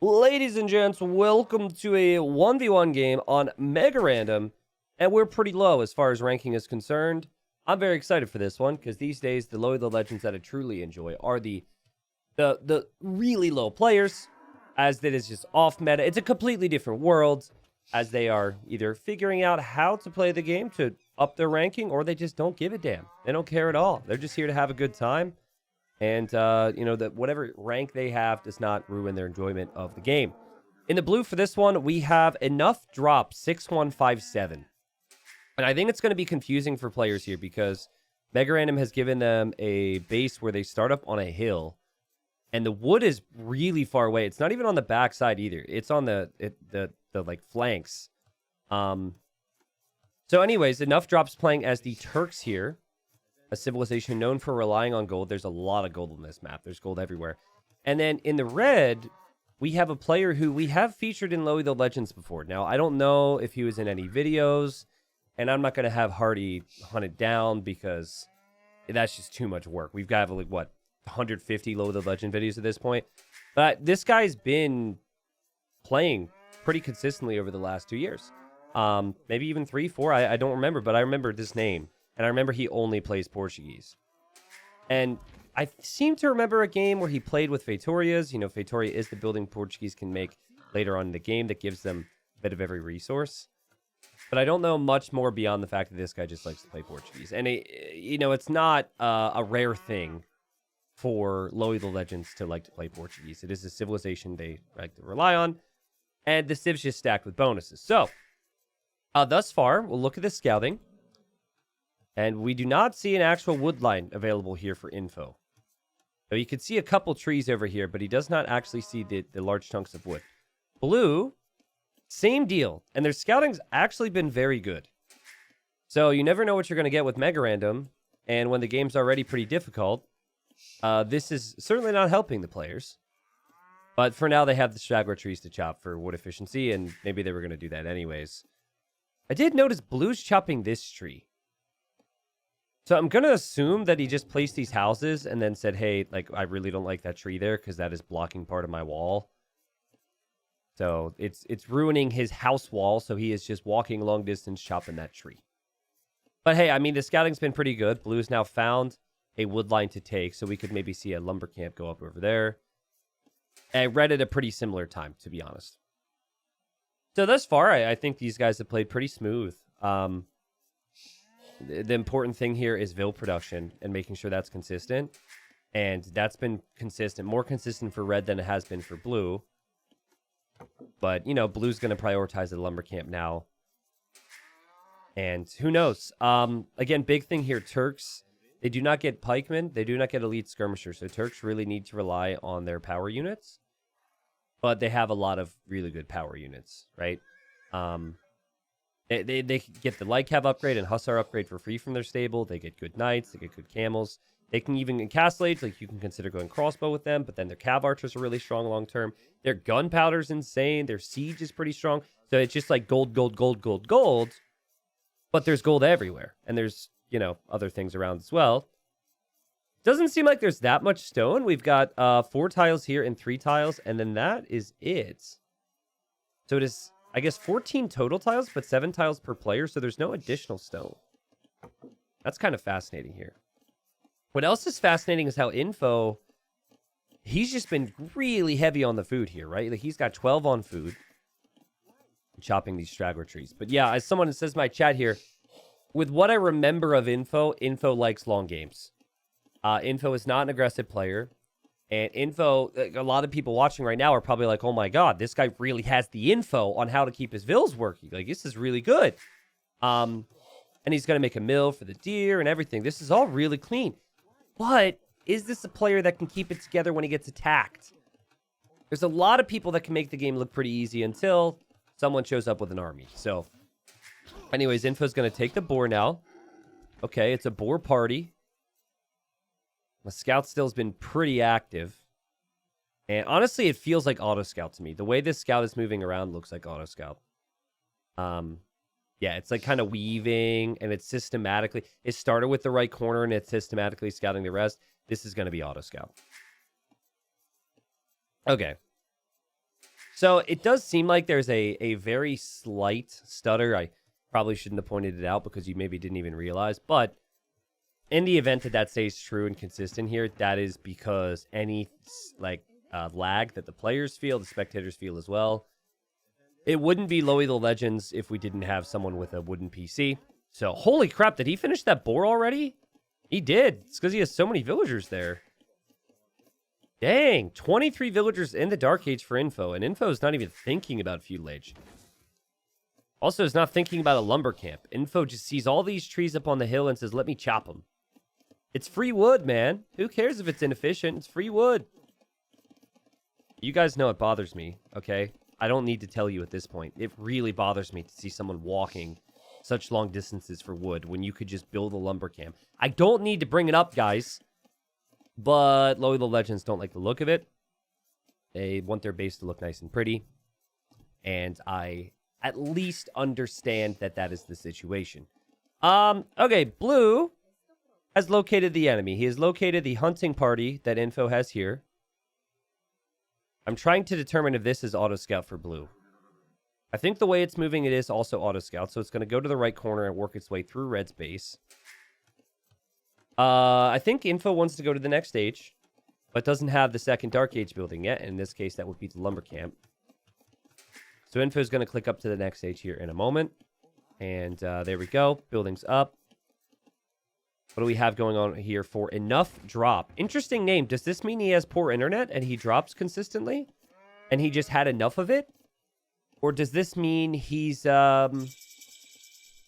Ladies and gents, welcome to a 1v1 game on Mega Random, and we're pretty low as far as ranking is concerned. I'm very excited for this one, because these days, the Low Elo Legends that I truly enjoy are the really low players, as that is just off meta. It's a completely different world, as they are either figuring out how to play the game to up their ranking, or they just don't give a damn. They don't care at all. They're just here to have a good time. And, that whatever rank they have does not ruin their enjoyment of the game. In the blue for this one, we have enough drop 6157. And I think it's going to be confusing for players here because Mega Random has given them a base where they start up on a hill. And the wood is really far away. It's not even on the back side either. It's on the like flanks. So anyways, enough drops playing as the Turks here. A civilization known for relying on gold. There's a lot of gold on this map. There's gold everywhere. And then in the red, we have a player who we have featured in Low Elo Legends before. Now, I don't know if he was in any videos, and I'm not going to have Hardy hunt it down because that's just too much work. We've got, like, what, 150 Low Elo Legend videos at this point? But this guy's been playing pretty consistently over the last 2 years. Maybe even 3, 4. I don't remember, but I remember this name. And I remember he only plays Portuguese. And I seem to remember a game where he played with Feitorias. You know, Feitoria is the building Portuguese can make later on in the game that gives them a bit of every resource. But I don't know much more beyond the fact that this guy just likes to play Portuguese. And, it's not a rare thing for Low Elo Legends to like to play Portuguese. It is a civilization they like to rely on. And the civ's just stacked with bonuses. So, thus far, we'll look at the scouting. And we do not see an actual wood line available here for info. So you can see a couple trees over here, but he does not actually see the large chunks of wood. Blue, same deal. And their scouting's actually been very good. So you never know what you're going to get with Mega Random. And when the game's already pretty difficult, this is certainly not helping the players. But for now, they have the straggler trees to chop for wood efficiency, and maybe they were going to do that anyways. I did notice Blue's chopping this tree. So I'm going to assume that he just placed these houses and then said, hey, like, I really don't like that tree there because that is blocking part of my wall. So it's ruining his house wall, so he is just walking long distance chopping that tree. But hey, I mean, the scouting's been pretty good. Blue's now found a wood line to take, so we could maybe see a lumber camp go up over there. I read at a pretty similar time, to be honest. So thus far, I think these guys have played pretty smooth. The important thing here is Vil production and making sure that's consistent. And that's been consistent, more consistent for red than it has been for blue. But, blue's going to prioritize the lumber camp now. And who knows? Again, big thing here, Turks, they do not get pikemen. They do not get elite skirmishers. So Turks really need to rely on their power units. But they have a lot of really good power units, right? They get the light cav upgrade and hussar upgrade for free from their stable. They get good knights. They get good camels. They can even in castle age, like you can consider going crossbow with them. But then their cav archers are really strong long term. Their gunpowder is insane. Their siege is pretty strong. So it's just like gold, gold, gold, gold, gold. But there's gold everywhere, and there's other things around as well. Doesn't seem like there's that much stone. We've got 4 tiles here and 3 tiles, and then that is it. So it is, I guess, 14 total tiles, but 7 tiles per player, so there's no additional stone. That's kind of fascinating here. What else is fascinating is how Info, he's just been really heavy on the food here, right? Like, he's got 12 on food. Chopping these straggler trees. But yeah, as someone says in my chat here, with what I remember of Info likes long games. Info is not an aggressive player. And Info, a lot of people watching right now are probably like, oh my god, this guy really has the info on how to keep his vills working. Like, this is really good. And he's going to make a mill for the deer and everything. This is all really clean. But is this a player that can keep it together when he gets attacked? There's a lot of people that can make the game look pretty easy until someone shows up with an army. So, anyways, Info's going to take the boar now. Okay, it's a boar party. The scout still has been pretty active. And honestly, it feels like auto scout to me. The way this scout is moving around looks like auto scout. Yeah, it's like kind of weaving, and it's systematically. It started with the right corner, and it's systematically scouting the rest. This is going to be auto scout. Okay. So it does seem like there's a very slight stutter. I probably shouldn't have pointed it out because you maybe didn't even realize. But in the event that that stays true and consistent here, that is because any lag that the players feel, the spectators feel as well. It wouldn't be Low Elo Legends if we didn't have someone with a wooden PC. So, holy crap, did he finish that boar already? He did. It's because he has so many villagers there. Dang, 23 villagers in the Dark Age for Info, and Info is not even thinking about Feudal Age. Also, is not thinking about a lumber camp. Info just sees all these trees up on the hill and says, let me chop them. It's free wood, man. Who cares if it's inefficient? It's free wood. You guys know it bothers me, okay? I don't need to tell you at this point. It really bothers me to see someone walking such long distances for wood when you could just build a lumber camp. I don't need to bring it up, guys. But Low Elo Legends don't like the look of it. They want their base to look nice and pretty. And I at least understand that that is the situation. Okay, Blue has located the enemy. He has located the hunting party that Info has here. I'm trying to determine if this is auto scout for Blue. I think the way it's moving, it is also auto scout. So it's going to go to the right corner and work its way through Red's base. I think Info wants to go to the next stage, but doesn't have the second Dark Age building yet. In this case, that would be the lumber camp. So Info is going to click up to the next stage here in a moment. And there we go. Building's up. What do we have going on here for enough drop? Interesting name. Does this mean he has poor internet and he drops consistently? And he just had enough of it? Or does this mean he's,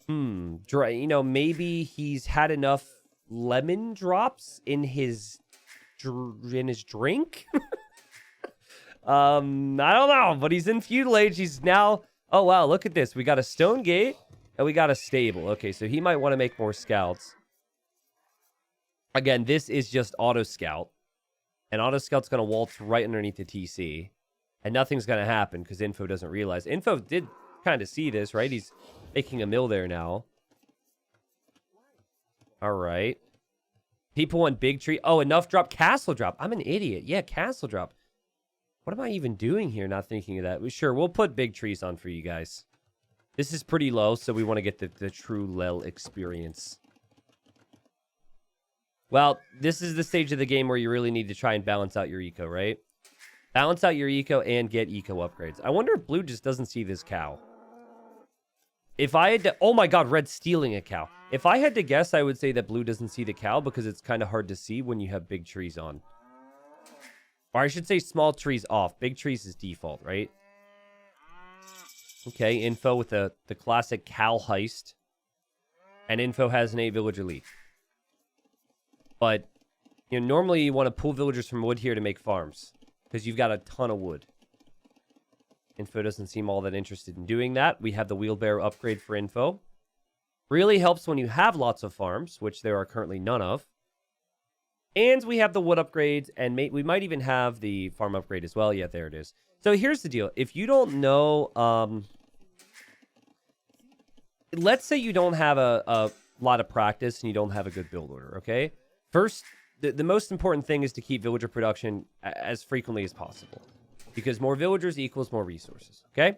maybe he's had enough lemon drops in his drink? I don't know, but he's in Feudal Age. He's now, oh wow, look at this. We got a stone gate and we got a stable. Okay, so he might want to make more scouts. Again, this is just auto scout. And auto scout's going to waltz right underneath the TC. And nothing's going to happen because Info doesn't realize. Info did kind of see this, right? He's making a mill there now. All right. People want big tree. Oh, enough drop. Castle drop. I'm an idiot. Yeah, castle drop. What am I even doing here? Not thinking of that. Sure, we'll put big trees on for you guys. This is pretty low, so we want to get the true Lel experience. Well, this is the stage of the game where you really need to try and balance out your eco, right? Balance out your eco and get eco upgrades. I wonder if Blue just doesn't see this cow. If I had to... Oh my god, Red's stealing a cow. If I had to guess, I would say that Blue doesn't see the cow because it's kind of hard to see when you have big trees on. Or I should say small trees off. Big trees is default, right? Okay, Info with the classic cow heist. And Info has an 8 villager lead. But, normally you want to pull villagers from wood here to make farms. Because you've got a ton of wood. Info doesn't seem all that interested in doing that. We have the wheelbarrow upgrade for Info. Really helps when you have lots of farms, which there are currently none of. And we have the wood upgrades, and we might even have the farm upgrade as well. Yeah, there it is. So here's the deal. If you don't know... let's say you don't have a lot of practice and you don't have a good build order, okay? First, the most important thing is to keep villager production as frequently as possible. Because more villagers equals more resources, okay?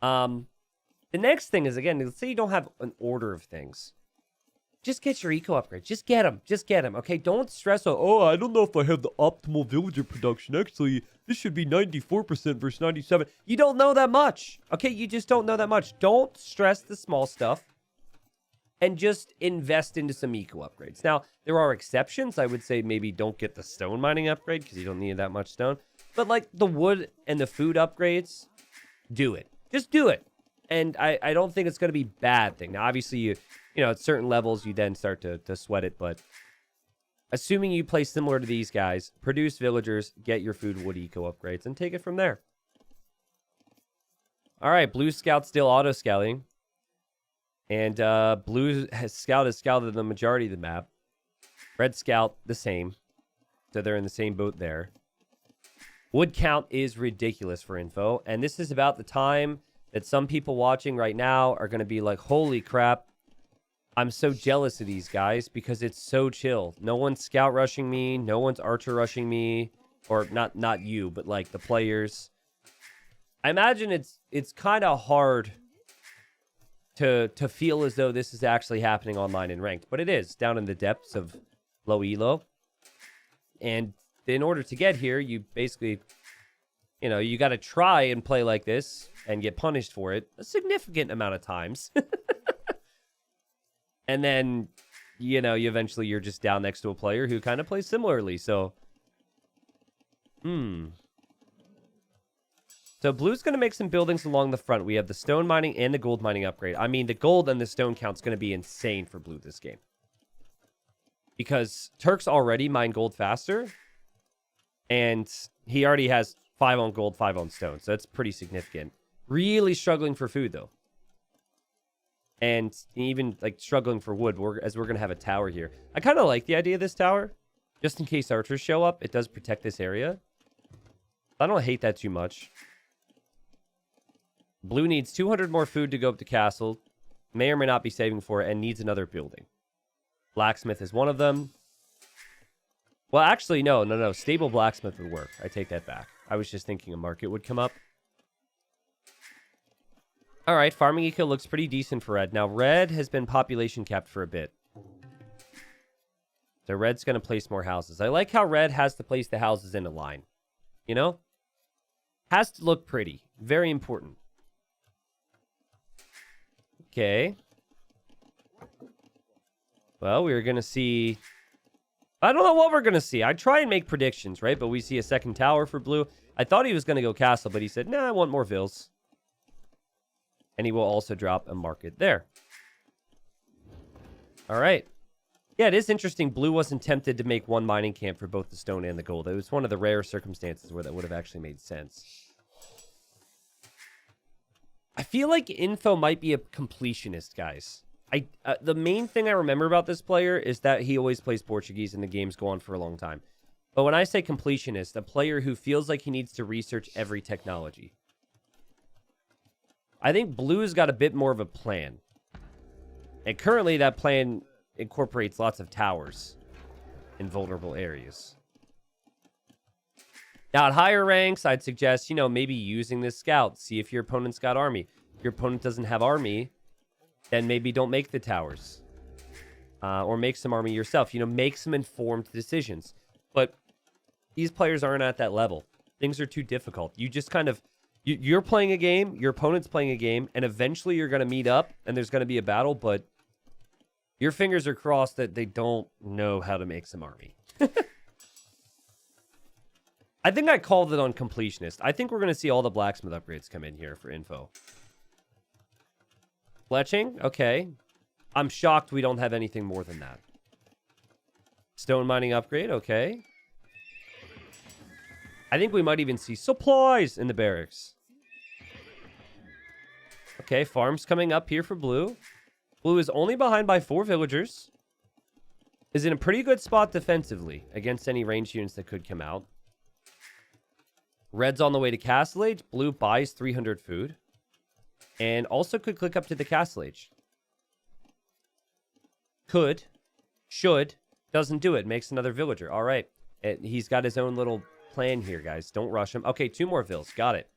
The next thing is, again, let's say you don't have an order of things. Just get your eco upgrades. Just get them. Just get them, okay? Don't stress on, oh, I don't know if I have the optimal villager production. Actually, this should be 94% versus 97%. You don't know that much, okay? You just don't know that much. Don't stress the small stuff. And just invest into some eco upgrades. Now, there are exceptions. I would say maybe don't get the stone mining upgrade because you don't need that much stone. But like the wood and the food upgrades, do it. Just do it. And I don't think it's going to be a bad thing. Now, obviously, you know, at certain levels, you then start to sweat it. But assuming you play similar to these guys, produce villagers, get your food wood eco upgrades, and take it from there. All right, Blue Scout still auto-scouting. And Blue has scouted the majority of the map. Red Scout, the same. So they're in the same boat there. Wood count is ridiculous for Info. And this is about the time that some people watching right now are going to be like, holy crap, I'm so jealous of these guys because it's so chill. No one's scout rushing me. No one's archer rushing me. Or not you, but like the players. I imagine it's kind of hard to feel as though this is actually happening online in ranked, but it is down in the depths of low elo. And in order to get here, you basically, you got to try and play like this and get punished for it a significant amount of times. And then, you eventually you're just down next to a player who kind of plays similarly. So, So blue's going to make some buildings along the front. We have the stone mining and the gold mining upgrade. I mean, the gold and the stone count's going to be insane for blue this game. Because Turk's already mine gold faster. And he already has 5 on gold, 5 on stone. So that's pretty significant. Really struggling for food, though. And even, like, struggling for wood, as we're going to have a tower here. I kind of like the idea of this tower. Just in case archers show up, it does protect this area. I don't hate that too much. Blue needs 200 more food to go up to castle. May or may not be saving for it, and needs another building. Blacksmith is one of them. Well, actually, no. Stable blacksmith would work. I take that back. I was just thinking a market would come up. All right, farming eco looks pretty decent for red. Now, red has been population capped for a bit. So red's going to place more houses. I like how red has to place the houses in a line. Has to look pretty. Very important. Okay. Well, we're going to see... I don't know what we're going to see. I try and make predictions, right? But we see a second tower for blue. I thought he was going to go castle, but he said, nah, I want more vills. And he will also drop a market there. All right. Yeah, it is interesting. Blue wasn't tempted to make one mining camp for both the stone and the gold. It was one of the rare circumstances where that would have actually made sense. I feel like Info might be a completionist, guys. The main thing I remember about this player is that he always plays Portuguese and the games go on for a long time. But when I say completionist, a player who feels like he needs to research every technology. I think Blue's got a bit more of a plan. And currently that plan incorporates lots of towers in vulnerable areas. Now, at higher ranks, I'd suggest, maybe using this scout. See if your opponent's got army. If your opponent doesn't have army, then maybe don't make the towers. Or make some army yourself. Make some informed decisions. But these players aren't at that level. Things are too difficult. You just kind of... You're playing a game, your opponent's playing a game, and eventually you're going to meet up, and there's going to be a battle, but your fingers are crossed that they don't know how to make some army. I think I called it on completionist. I think we're going to see all the blacksmith upgrades come in here for info. Fletching? Okay. I'm shocked we don't have anything more than that. Stone mining upgrade? Okay. I think we might even see supplies in the barracks. Okay, farms coming up here for blue. Blue is only behind by 4 villagers. Is in a pretty good spot defensively against any ranged units that could come out. Red's on the way to Castle Age. Blue buys 300 food. And also could click up to the Castle Age. Could. Should. Doesn't do it. Makes another villager. All right. He's got his own little plan here, guys. Don't rush him. Okay, 2 more vills. Got it.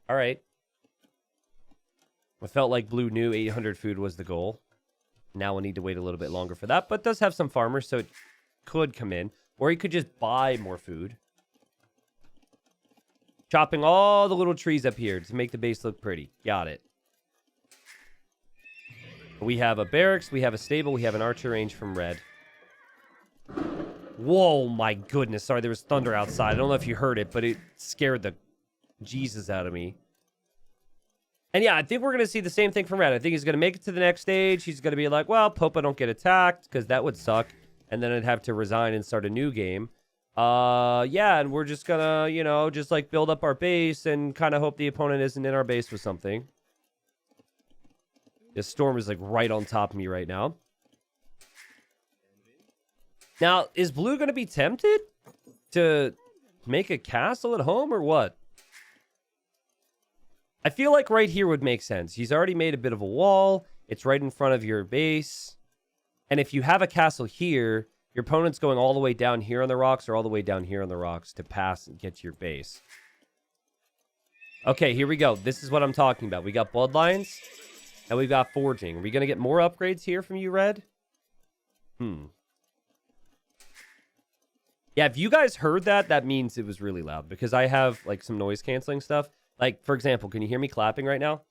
All right. I felt like blue knew 800 food was the goal. Now we'll need to wait a little bit longer for that. But does have some farmers, so it could come in. Or he could just buy more food. Chopping all the little trees up here to make the base look pretty. Got it. We have a barracks. We have a stable. We have an archer range from red. Whoa, my goodness. Sorry, there was thunder outside. I don't know if you heard it, but it scared the Jesus out of me. And yeah, I think we're going to see the same thing from red. I think he's going to make it to the next stage. He's going to be like, well, Popa don't get attacked, because that would suck. And then I'd have to resign and start a new game. Yeah, and we're just going to, just like build up our base and kind of hope the opponent isn't in our base with something. This storm is like right on top of me right now. Now, is blue going to be tempted to make a castle at home or what? I feel like right here would make sense. He's already made a bit of a wall. It's right in front of your base. And if you have a castle here, your opponent's going all the way down here on the rocks or all the way down here on the rocks to pass and get to your base. Okay, here we go. This is what I'm talking about. We got bloodlines, and we've got forging. Are we going to get more upgrades here from you, Red? Yeah, if you guys heard that, that means it was really loud, because I have, like, some noise canceling stuff. Like, for example, can you hear me clapping right now?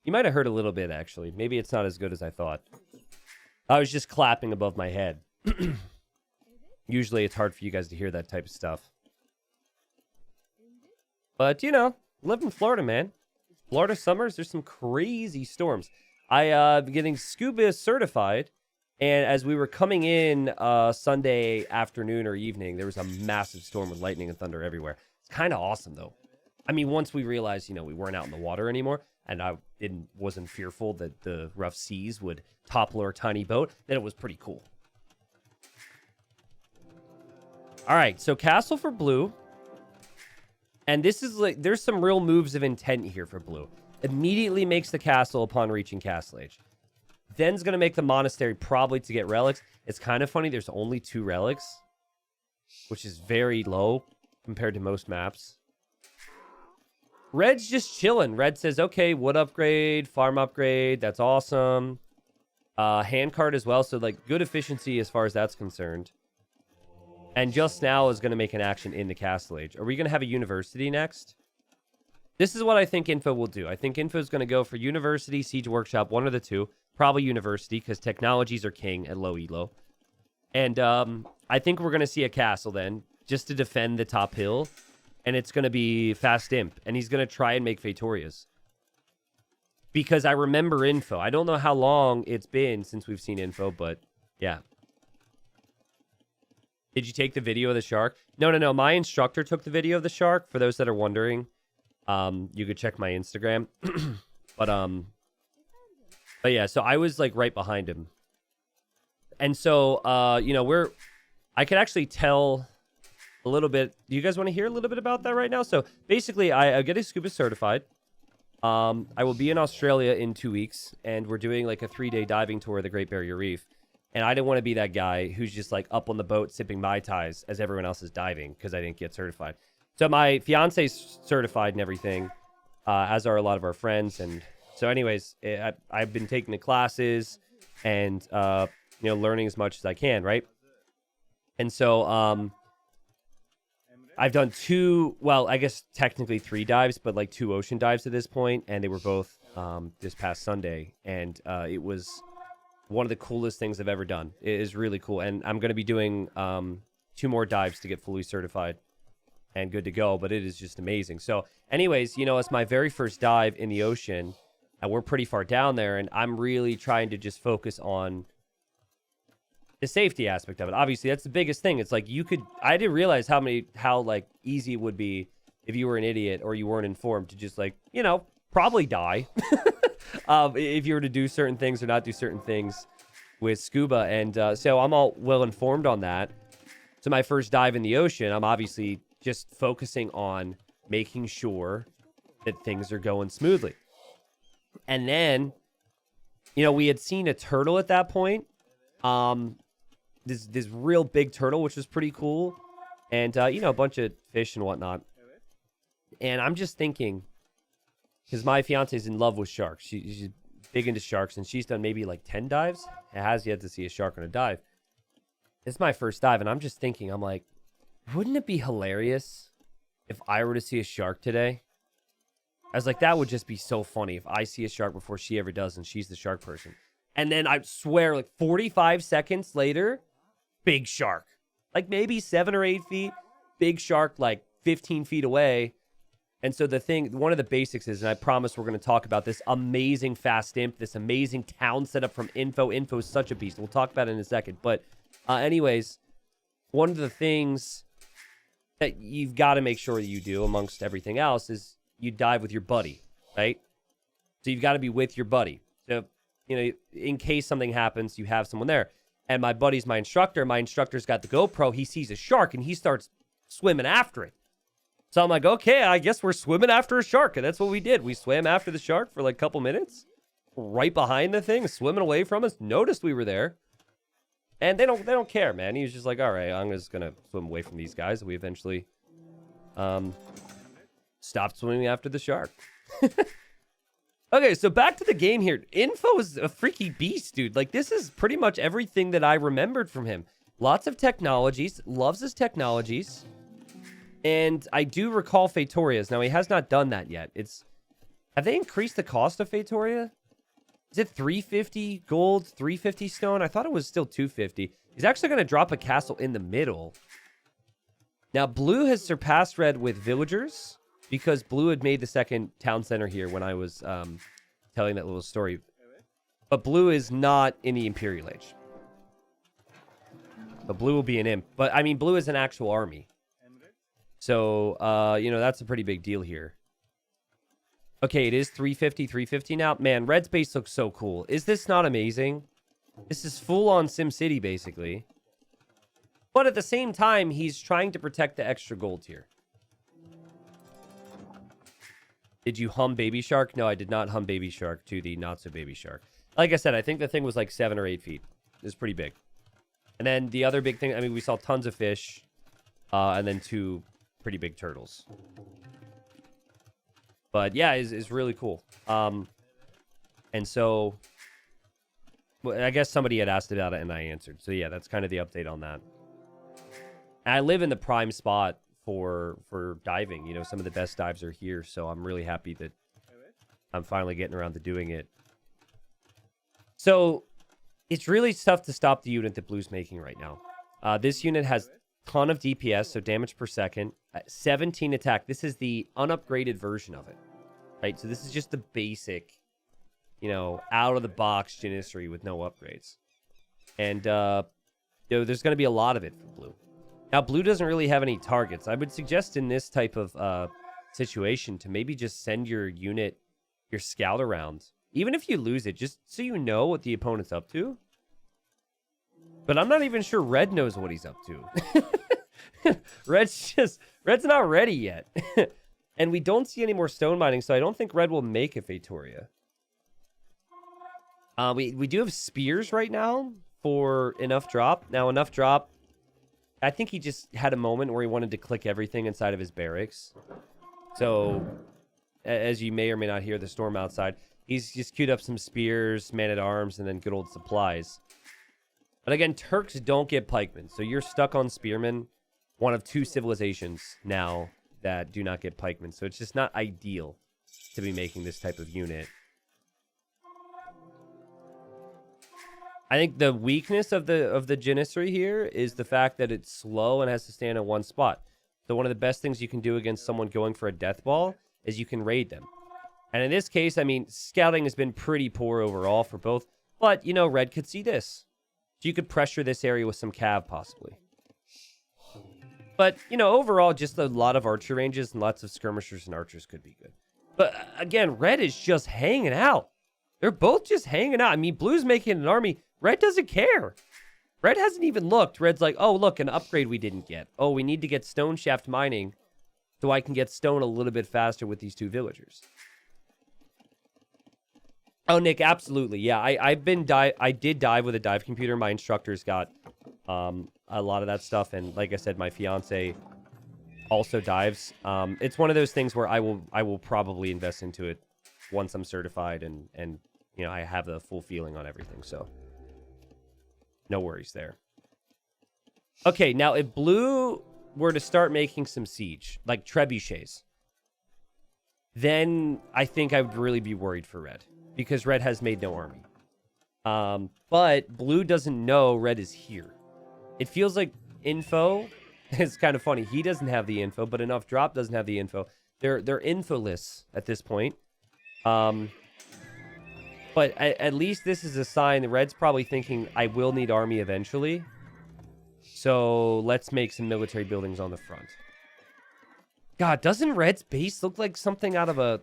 You might have heard a little bit, actually. Maybe it's not as good as I thought. I was just clapping above my head. Usually it's hard for you guys to hear that type of stuff. But, you know, live in Florida, man. Florida summers, there's some crazy storms. I'm getting scuba certified, and as we were coming in Sunday afternoon or evening, there was a massive storm with lightning and thunder everywhere. It's kind of awesome, though. I mean, once we realized, you know, we weren't out in the water anymore, and I wasn't fearful that the rough seas would topple our tiny boat, then it was pretty cool. All right, so castle for blue. And this is like, there's some real moves of intent here for blue. Immediately makes the castle upon reaching castle age. Then's going to make the monastery probably to get relics. It's kind of funny, there's only 2 relics, which is very low compared to most maps. Red's just chilling. Red says, okay, wood upgrade, farm upgrade, that's awesome. Handcart as well, so like good efficiency as far as that's concerned. And just now is going to make an action in the castle age. Are we going to have a university next? This is what I think Info will do. I think Info is going to go for university, siege workshop, one of the two. Probably university, because technologies are king at low elo. And I think we're going to see a castle then, just to defend the top hill. And it's going to be fast imp. And he's going to try and make Fatorias. Because I remember Info. I don't know how long it's been since we've seen Info, but yeah. Did you take the video of the shark? No. My instructor took the video of the shark. For those that are wondering, you could check my Instagram. but yeah, so I was like right behind him. And so, you know, I could actually tell a little bit. Do you guys want to hear a little bit about that right now? So basically, I'm getting scuba certified. I will be in Australia in 2 weeks, and we're doing like a 3-day diving tour of the Great Barrier Reef. And I didn't want to be that guy who's just like up on the boat sipping Mai Tais as everyone else is diving because I didn't get certified. So my fiance's certified and everything, as are a lot of our friends. And so anyways, I've been taking the classes and, you know, learning as much as I can, right? And so I've done 2, well, I guess technically 3 dives, but like 2 ocean dives at this point. And they were both this past Sunday. And it was one of the coolest things I've ever done. It is really cool. And I'm going to be doing 2 more dives to get fully certified and good to go. But it is just amazing. So anyways, you know, it's my very first dive in the ocean. And we're pretty far down there. And I'm really trying to just focus on the safety aspect of it. Obviously, that's the biggest thing. It's like I didn't realize how like easy it would be if you were an idiot or you weren't informed to just like, you know, probably die. If you were to do certain things or not do certain things with scuba. And so I'm all well informed on that. So my first dive in the ocean, I'm obviously just focusing on making sure that things are going smoothly. And then, you know, we had seen a turtle at that point. This real big turtle, which was pretty cool. And, you know, a bunch of fish and whatnot. And I'm just thinking, because my fiance is in love with sharks. She's big into sharks, and she's done maybe like 10 dives. It has yet to see a shark on a dive. It's my first dive, and I'm just thinking, I'm like, wouldn't it be hilarious if I were to see a shark today? I was like, that would just be so funny if I see a shark before she ever does, and she's the shark person. And then I swear, like 45 seconds later, big shark. Like maybe 7 or 8 feet, big shark like 15 feet away. And so one of the basics is, and I promise we're going to talk about this amazing fast imp, this amazing town setup from Info. Info is such a beast. We'll talk about it in a second. But anyways, one of the things that you've got to make sure that you do amongst everything else is you dive with your buddy, right? So you've got to be with your buddy. So, you know, in case something happens, you have someone there. And my buddy's my instructor. My instructor's got the GoPro. He sees a shark and he starts swimming after it. So I'm like, okay, I guess we're swimming after a shark. And that's what we did. We swam after the shark for like a couple minutes. Right behind the thing, swimming away from us. Noticed we were there. And they don't care, man. He was just like, all right, I'm just going to swim away from these guys. We eventually Stopped swimming after the shark. Okay, so back to the game here. Info is a freaky beast, dude. Like, this is pretty much everything that I remembered from him. Lots of technologies. Loves his technologies. And I do recall Fatoria's. Now, he has not done that yet. Have they increased the cost of Fatoria? Is it 350 gold, 350 stone? I thought it was still 250. He's actually going to drop a castle in the middle. Now, blue has surpassed red with villagers, because blue had made the second town center here when I was telling that little story. But blue is not in the Imperial Age. But blue will be an imp. But, I mean, blue is an actual army. So, that's a pretty big deal here. Okay, it is 350 now. Man, red's base looks so cool. Is this not amazing? This is full-on SimCity, basically. But at the same time, he's trying to protect the extra gold here. Did you hum Baby Shark? No, I did not hum Baby Shark to the not-so-baby shark. Like I said, I think the thing was like 7 or 8 feet. It's pretty big. And then the other big thing, I mean, we saw tons of fish. And then 2 pretty big turtles. But yeah, it's really cool. And so, well, I guess somebody had asked about it and I answered. So yeah, that's kind of the update on that. And I live in the prime spot for diving. You know, some of the best dives are here, so I'm really happy that I'm finally getting around to doing it. So it's really tough to stop the unit that blue's making right now. This unit has a ton of DPS, so damage per second, 17 attack. This is the unupgraded version of it, right? So this is just the basic, out of the box Janissary with no upgrades. And there's going to be a lot of it for blue. Now, blue doesn't really have any targets. I would suggest in this type of situation to maybe just send your unit, your scout around. Even if you lose it, just so you know what the opponent's up to. But I'm not even sure red knows what he's up to. Red's not ready yet. And we don't see any more stone mining, so I don't think red will make a Fatoria. We do have spears right now for enough drop. Now, enough drop, I think he just had a moment where he wanted to click everything inside of his barracks. So, as you may or may not hear the storm outside, he's just queued up some spears, man-at-arms, and then good old supplies. But again, Turks don't get pikemen, so you're stuck on spearmen, one of 2 civilizations now that do not get pikemen. So it's just not ideal to be making this type of unit. I think the weakness of the Janissary here is the fact that it's slow and has to stand in one spot. So one of the best things you can do against someone going for a death ball is you can raid them. And in this case, I mean, scouting has been pretty poor overall for both. But, red could see this. So you could pressure this area with some cav, possibly. But, overall, just a lot of archer ranges and lots of skirmishers and archers could be good. But, again, red is just hanging out. They're both just hanging out. I mean, blue's making an army. Red doesn't care. Red hasn't even looked. Red's like, oh, look, an upgrade we didn't get. Oh, we need to get stone shaft mining so I can get stone a little bit faster with these 2 villagers. Oh, Nick, absolutely. Yeah, I did dive with a dive computer. My instructors got a lot of that stuff. And like I said, my fiance also dives. It's one of those things where I will probably invest into it once I'm certified and I have the full feeling on everything. So no worries there. Okay, now if blue were to start making some siege, like trebuchets, then I think I would really be worried for red, because red has made no army. But blue doesn't know red is here. It feels like info. It's kind of funny. He doesn't have the info, but enough drop doesn't have the info. They're infoless at this point. But at least this is a sign that red's probably thinking, I will need army eventually. So let's make some military buildings on the front. God, doesn't red's base look like something out of a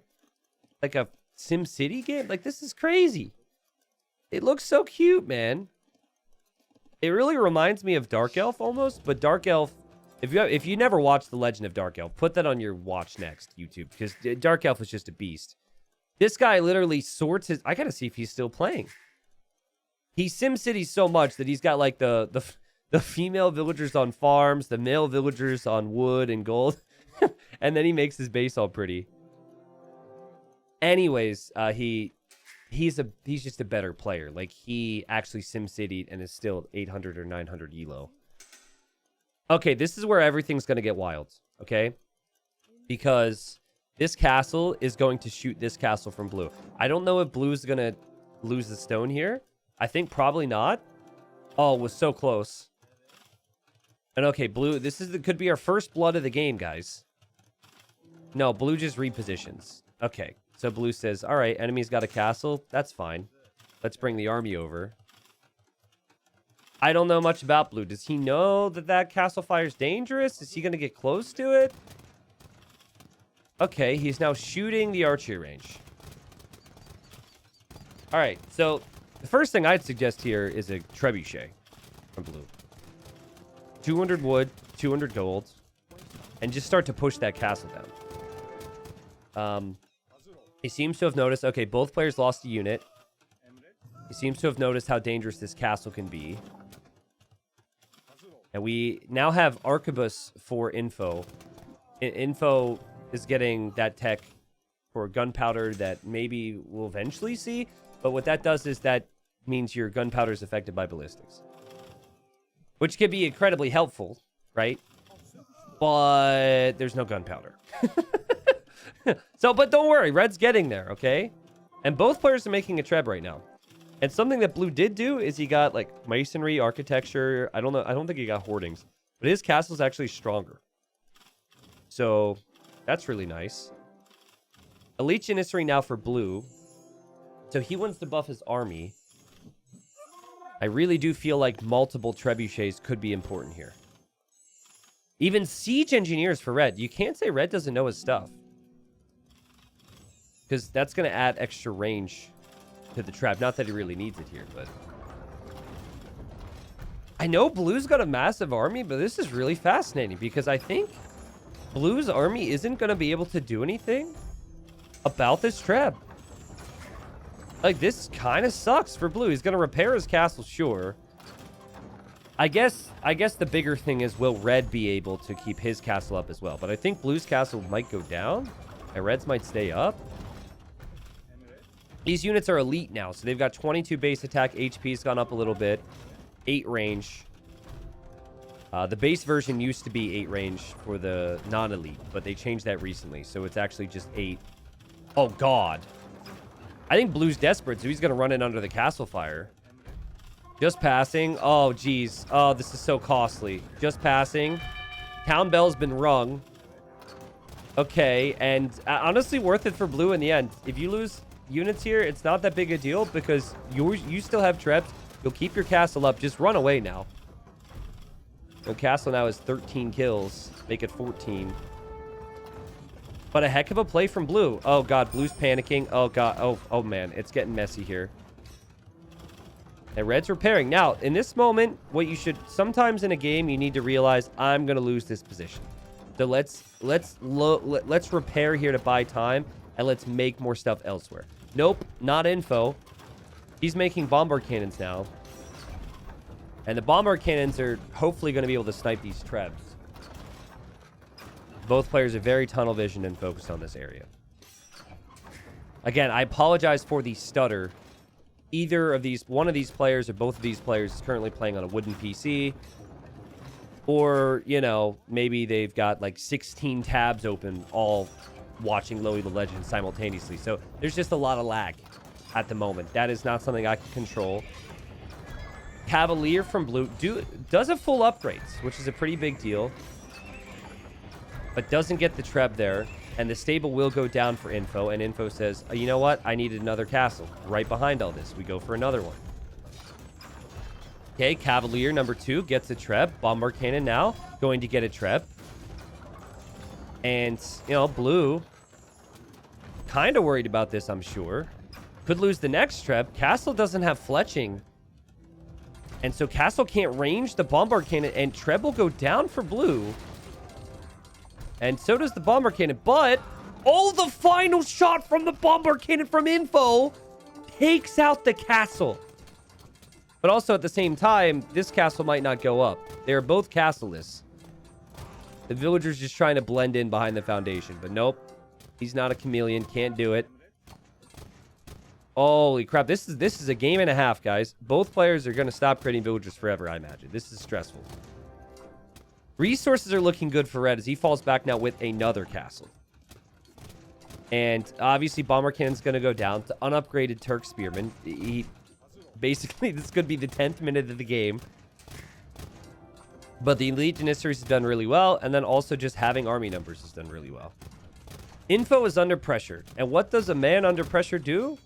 SimCity game? Like, this is crazy. It looks so cute, man. It really reminds me of Dark Elf almost, but Dark Elf, if you never watched The Legend of Dark Elf, put that on your watch next, YouTube, because Dark Elf is just a beast. This guy literally sorts his... I gotta see if he's still playing. He SimCity so much that he's got like the female villagers on farms, the male villagers on wood and gold. And then he makes his base all pretty. Anyways, he's just a better player. Like, he actually SimCity'd and is still 800 or 900 elo. Okay, this is where everything's going to get wild, okay? Because this castle is going to shoot this castle from blue. I don't know if blue's going to lose the stone here. I think probably not. Oh, it was so close. And okay, blue, could be our first blood of the game, guys. No, blue just repositions. Okay, so blue says, all right, enemy's got a castle. That's fine. Let's bring the army over. I don't know much about blue. Does he know that castle fire's dangerous? Is he going to get close to it? Okay, he's now shooting the archery range. All right, so the first thing I'd suggest here is a trebuchet from blue. 200 wood, 200 gold, and just start to push that castle down. He seems to have noticed, okay, both players lost a unit. He seems to have noticed how dangerous this castle can be. And we now have Arquebus for info. Info is getting that tech for gunpowder that maybe we'll eventually see. But what that does is that means your gunpowder is affected by ballistics. Which can be incredibly helpful, right? But there's no gunpowder. So, but don't worry, red's getting there, okay? And both players are making a treb right now. And something that blue did do is he got, like, masonry, architecture. I don't know. I don't think he got hoardings. But his castle's actually stronger. So, that's really nice. Elite Janissary now for blue. So, he wants to buff his army. I really do feel like multiple trebuchets could be important here. Even siege engineers for red. You can't say red doesn't know his stuff. Because that's going to add extra range to the trap. Not that he really needs it here, but... I know blue's got a massive army, but this is really fascinating. Because I think blue's army isn't going to be able to do anything about this trap. Like, this kind of sucks for blue. He's going to repair his castle, sure. I guess the bigger thing is, will red be able to keep his castle up as well? But I think blue's castle might go down, and red's might stay up. These units are elite now, so they've got 22 base attack. HP's gone up a little bit. 8 range. The base version used to be 8 range for the non-elite, but they changed that recently, so it's actually just 8. Oh, God. I think blue's desperate, so he's going to run in under the castle fire. Just passing. Oh, geez. Oh, this is so costly. Just passing. Town bell's been rung. Okay, and honestly worth it for blue in the end. If you lose units here, it's not that big a deal because you still have traps. You'll keep your castle up. Just run away now. The castle now has 13 kills. Make it 14. But a heck of a play from blue. Oh, God. Blue's panicking. Oh, God. Oh, man. It's getting messy here. And red's repairing. Now, in this moment, what you should... Sometimes in a game, you need to realize, I'm going to lose this position. So let's repair here to buy time. And let's make more stuff elsewhere. Nope. Not info. He's making bombard cannons now. And the bombard cannons are hopefully going to be able to snipe these trebs. Both players are very tunnel visioned and focused on this area. Again, I apologize for the stutter. One of these players or both of these players is currently playing on a wooden PC. Or, you know, maybe they've got like 16 tabs open, all watching Low Elo Legends simultaneously. So there's just a lot of lag at the moment. That is not something I can control. Cavalier from blue does a full upgrades, which is a pretty big deal. But doesn't get the treb there. And the stable will go down for info. And info says, oh, you know what? I needed another castle. Right behind all this. We go for another one. Okay, Cavalier number 2 gets a treb. Bombard cannon now going to get a treb. And, you know, blue kind of worried about this, I'm sure. Could lose the next treb. Castle doesn't have fletching. And so Castle can't range the bombard cannon. And treb will go down for blue. And so does the bombard cannon. But, oh, the final shot from the bombard cannon from info takes out the castle. But also at the same time, this castle might not go up. They are both castleless. The villager's just trying to blend in behind the foundation. But nope. He's not a chameleon. Can't do it. Holy crap. This is a game and a half, guys. Both players are going to stop creating villagers forever, I imagine. This is stressful. Resources are looking good for red as he falls back now with another castle. And obviously, Bomber Cannon's going to go down to unupgraded Turk Spearman. Basically, this could be the 10th minute of the game. But the Elite Janissaries has done really well. And then also just having army numbers has done really well. Info is under pressure. And what does a man under pressure do?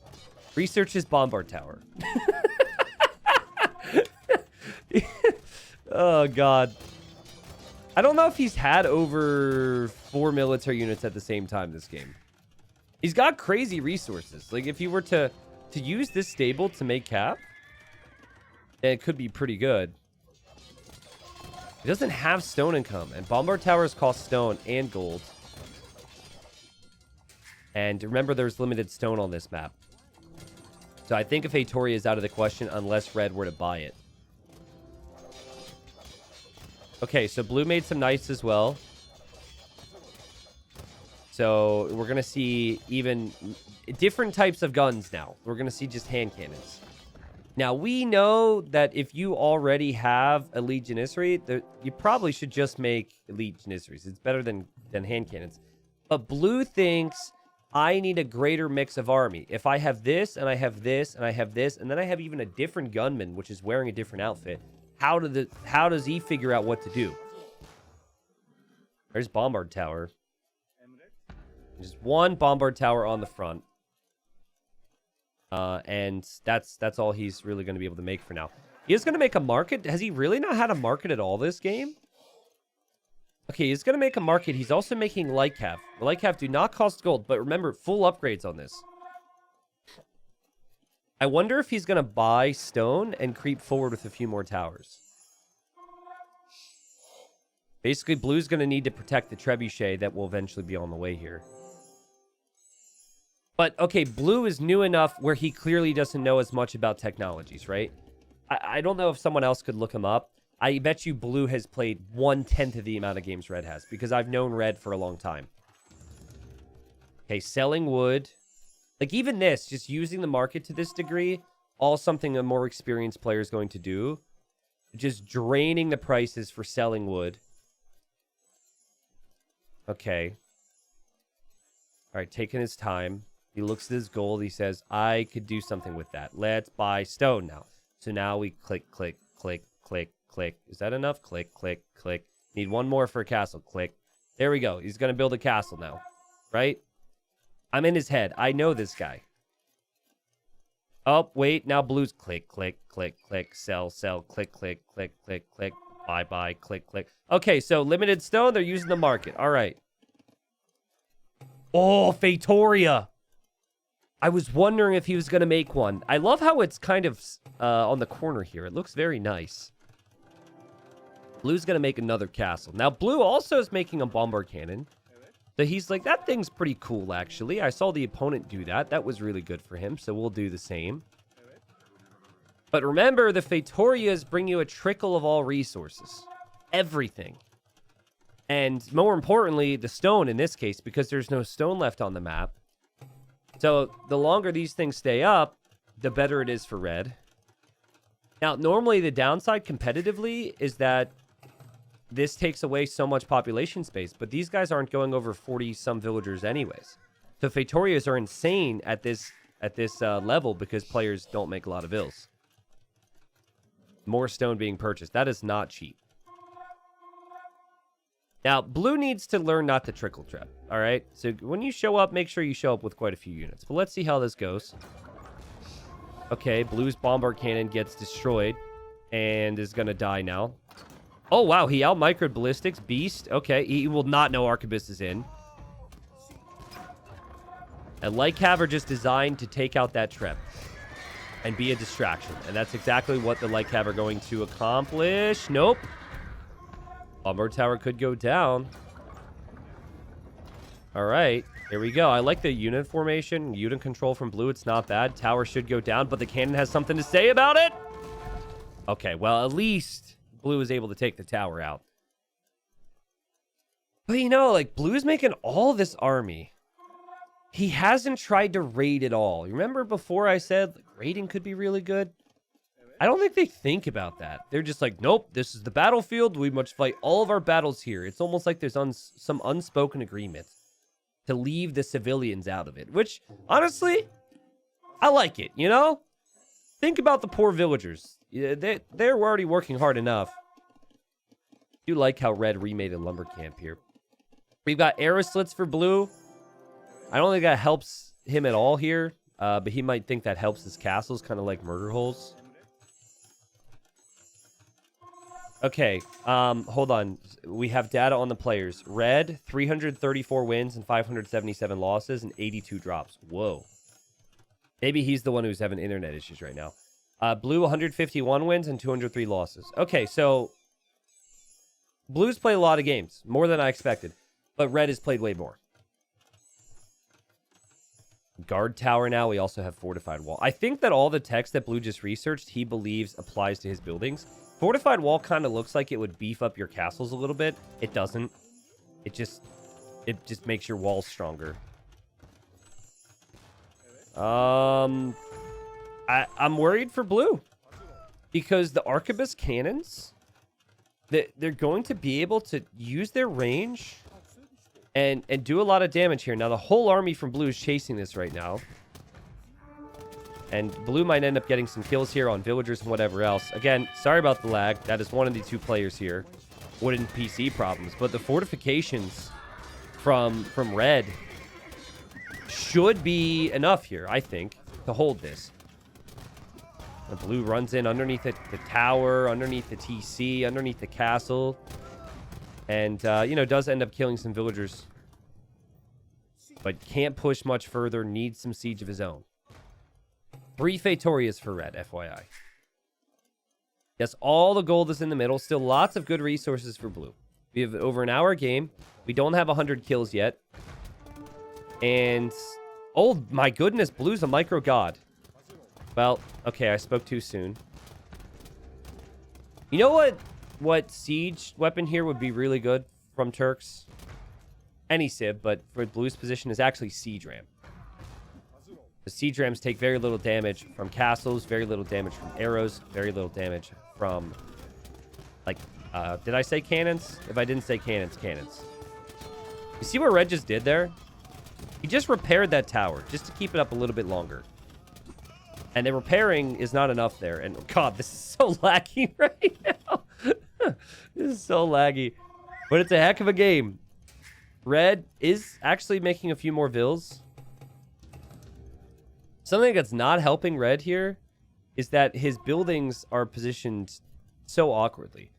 Research his Bombard Tower. Oh, God. I don't know if he's had over 4 military units at the same time this game. He's got crazy resources. Like, if you were to use this stable to make cap, then it could be pretty good. He doesn't have stone income, and Bombard Towers cost stone and gold. And remember, there's limited stone on this map. So I think if Hatoria is out of the question unless red were to buy it. Okay, so blue made some knights as well. So we're going to see even different types of guns now. We're going to see just hand cannons. Now, we know that if you already have Elite Janissary, you probably should just make Elite Janissaries. It's better than hand cannons. But blue thinks, I need a greater mix of army. If I have this, and I have this, and I have this, and then I have even a different gunman, which is wearing a different outfit, how does he figure out what to do? There's Bombard Tower. There's one Bombard Tower on the front. And that's all he's really going to be able to make for now. He is going to make a market. Has he really not had a market at all this game? Okay, he's going to make a market. He's also making light cav. Light cav do not cost gold, but remember, full upgrades on this. I wonder if he's going to buy stone and creep forward with a few more towers. Basically, blue's going to need to protect the trebuchet that will eventually be on the way here. But, okay, blue is new enough where he clearly doesn't know as much about technologies, right? I don't know if someone else could look him up. I bet you blue has played 1/10 of the amount of games red has, because I've known red for a long time. Okay, selling wood. Like, even this, just using the market to this degree, all something a more experienced player is going to do. Just draining the prices for selling wood. Okay. All right, taking his time. He looks at his gold. He says, I could do something with that. Let's buy stone now. So now we click, click, click, click, click. Is that enough? Click, click, click. Need one more for a castle. Click. There we go. He's going to build a castle now. Right? I'm in his head. I know this guy. Oh, wait. Now blue's click, click, click, click. Sell, sell, click, click, click, click, click. Buy, buy, click, click. Okay, so limited stone. They're using the market. All right. Oh, Fatoria. I was wondering if he was going to make one. I love how it's kind of on the corner here. It looks very nice. Blue's going to make another castle. Now, blue also is making a bombard cannon. So he's like, that thing's pretty cool, actually. I saw the opponent do that. That was really good for him, so we'll do the same. But remember, the Fatorias bring you a trickle of all resources. Everything. And more importantly, the stone in this case, because there's no stone left on the map. So the longer these things stay up, the better it is for red. Now, normally the downside competitively is that this takes away so much population space, but these guys aren't going over 40-some villagers anyways. So Fatorias are insane at this level because players don't make a lot of ills. More stone being purchased. That is not cheap. Now, blue needs to learn not to trickle trap, all right? So when you show up, make sure you show up with quite a few units. But let's see how this goes. Okay, blue's bombard cannon gets destroyed and is going to die now. Oh, wow, he out-microed ballistics. Beast, okay, he will not know Arquebus is in. And light cav are just designed to take out that trap and be a distraction. And that's exactly what the light cav are going to accomplish. Nope. Bombard tower could go down. All right, here we go. I like the unit formation. Unit control from blue. It's not bad. Tower should go down, but the cannon has something to say about it. Okay, well, at least blue is able to take the tower out. But you know, like, Blue's making all this army. He hasn't tried to raid at all. Remember before I said like, raiding could be really good? I don't think they think about that. They're just like, nope, this is the battlefield. We must fight all of our battles here. It's almost like there's some unspoken agreement to leave the civilians out of it, which, honestly, I like it, you know? Think about the poor villagers. Yeah, they're already working hard enough. I do like how Red remade a lumber camp here. We've got arrow slits for Blue. I don't think that helps him at all here, but he might think that helps his castles, kind of like murder holes. Okay, hold on. We have data on the players. Red, 334 wins and 577 losses and 82 drops. Whoa. Maybe he's the one who's having internet issues right now. Blue, 151 wins and 203 losses. Okay, so Blue's played a lot of games, more than I expected. But Red has played way more. Guard tower now. We also have fortified wall. I think that all the text that Blue just researched, he believes applies to his buildings. Fortified wall kind of looks like it would beef up your castles a little bit. It doesn't. It just makes your walls stronger. I'm worried for Blue. Because the arquebus cannons, they're going to be able to use their range and do a lot of damage here. Now, the whole army from Blue is chasing this right now. And Blue might end up getting some kills here on villagers and whatever else. Again, sorry about the lag. That is one of the two players here. Wooden PC problems. But the fortifications from Red should be enough here, I think, to hold this. The Blue runs in underneath the tower, underneath the TC, underneath the castle. And, you know, does end up killing some villagers. But can't push much further. Needs some siege of his own. 3 Fatorias for Red, FYI. Yes, all the gold is in the middle. Still lots of good resources for Blue. We have over an hour game. We don't have 100 kills yet. And, oh my goodness, Blue's a micro god. Well, okay, I spoke too soon. You know what siege weapon here would be really good from Turks? Any Civ, but for Blue's position is actually siege ram. The siege rams take very little damage from castles, very little damage from arrows, very little damage from, like, did I say cannons? If I didn't say cannons, cannons. You see what Red just did there? He just repaired that tower just to keep it up a little bit longer. And the repairing is not enough there. And, God, this is so laggy right now. This is so laggy. But it's a heck of a game. Red is actually making a few more vills. Something that's not helping Red here is that his buildings are positioned so awkwardly.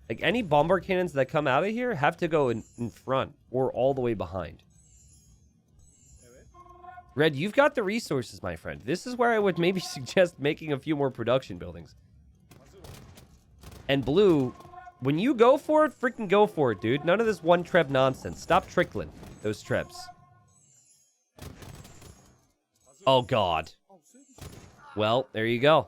Like, any bombard cannons that come out of here have to go in front or all the way behind. Red, you've got the resources, my friend. This is where I would maybe suggest making a few more production buildings. And Blue, when you go for it, freaking go for it, dude. None of this one treb nonsense. Stop trickling those trebs. Oh, God. Well, there you go.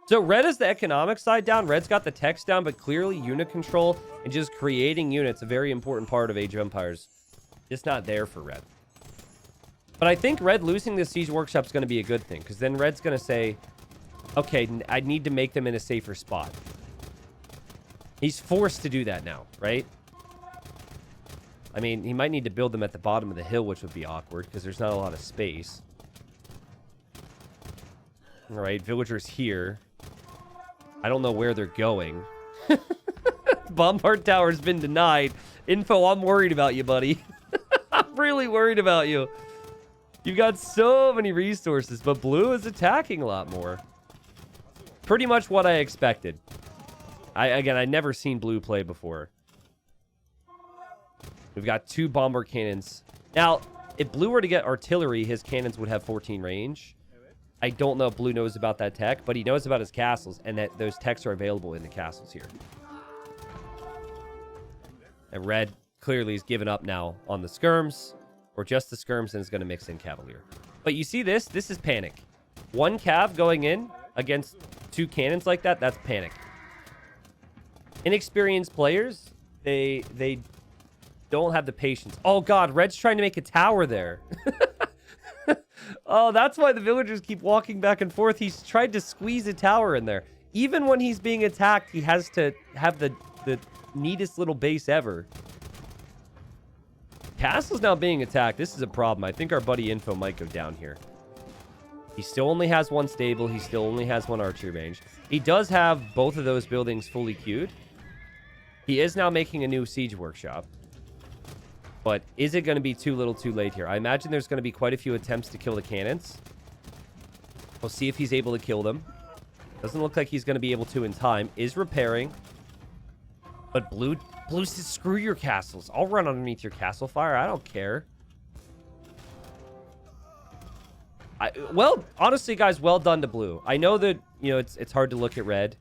So Red is the economic side down. Red's got the text down, but clearly unit control and just creating units, a very important part of Age of Empires. Just not there for Red. But I think Red losing the Siege Workshop is going to be a good thing, because then Red's going to say, okay, I need to make them in a safer spot. He's forced to do that now, right? I mean, he might need to build them at the bottom of the hill, which would be awkward, because there's not a lot of space. All right, villagers here. I don't know where they're going. Bombard Tower's been denied. Info, I'm worried about you, buddy. I'm really worried about you. You've got so many resources, but Blue is attacking a lot more. Pretty much what I expected. I'd never seen Blue play before. We've got 2 bomber cannons. Now, if Blue were to get artillery, his cannons would have 14 range. I don't know if Blue knows about that tech, but he knows about his castles, and that those techs are available in the castles here. And Red clearly is given up now on the skirms, or just the skirms, and is going to mix in Cavalier. But you see this? This is panic. 1 cav going in against 2 cannons like that, that's panic. Inexperienced players, they don't have the patience. Oh, God. Red's trying to make a tower there. Oh, that's why the villagers keep walking back and forth. He's tried to squeeze a tower in there. Even when he's being attacked, he has to have the neatest little base ever. Castle's now being attacked. This is a problem. I think our buddy Info might go down here. He still only has one stable. He still only has one archery range. He does have both of those buildings fully queued. He is now making a new siege workshop. But is it going to be too little too late here? I imagine there's going to be quite a few attempts to kill the cannons. We'll see if he's able to kill them. Doesn't look like he's going to be able to in time. Is repairing. But Blue says, screw your castles. I'll run underneath your castle fire. I don't care. Well, honestly, guys, well done to Blue. I know that, it's hard to look at Red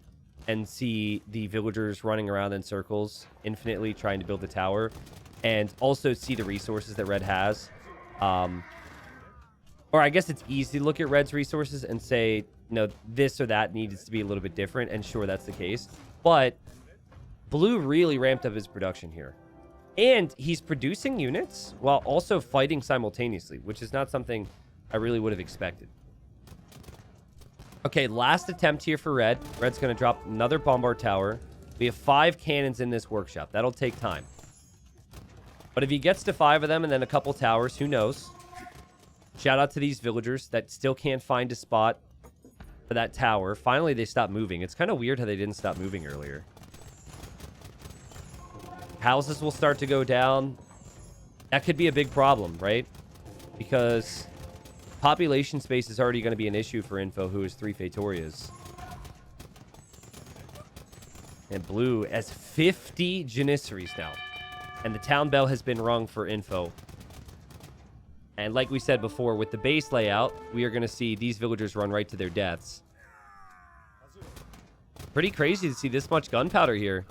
and see the villagers running around in circles infinitely trying to build the tower. And also see the resources that Red has. Or I guess it's easy to look at Red's resources and say, this or that needs to be a little bit different. And sure, that's the case. But Blue really ramped up his production here. And he's producing units while also fighting simultaneously, which is not something I really would have expected. Okay, last attempt here for Red. Red's going to drop another bombard tower. We have 5 cannons in this workshop. That'll take time. But if he gets to 5 of them and then a couple towers, who knows? Shout out to these villagers that still can't find a spot for that tower. Finally, they stopped moving. It's kind of weird how they didn't stop moving earlier. Houses will start to go down. That could be a big problem, right? Because population space is already going to be an issue for Info, who is 3 Fatorias. And Blue has 50 Janissaries now. And the town bell has been rung for Info. And like we said before, with the base layout, we are going to see these villagers run right to their deaths. Pretty crazy to see this much gunpowder here.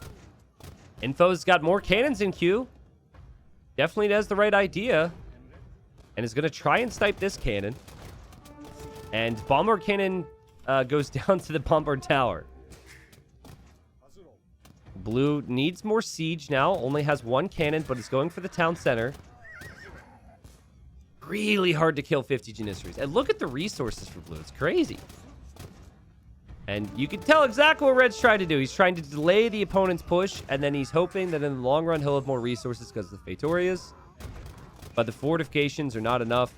Info's got more cannons in queue. Definitely has the right idea. And is going to try and snipe this cannon. And bombard cannon goes down to the bombard tower. Blue needs more siege now. Only has 1 cannon, but is going for the town center. Really hard to kill 50 Janissaries. And look at the resources for Blue. It's crazy. And you can tell exactly what Red's trying to do. He's trying to delay the opponent's push, and then he's hoping that in the long run he'll have more resources because of the Fatorias. But the fortifications are not enough.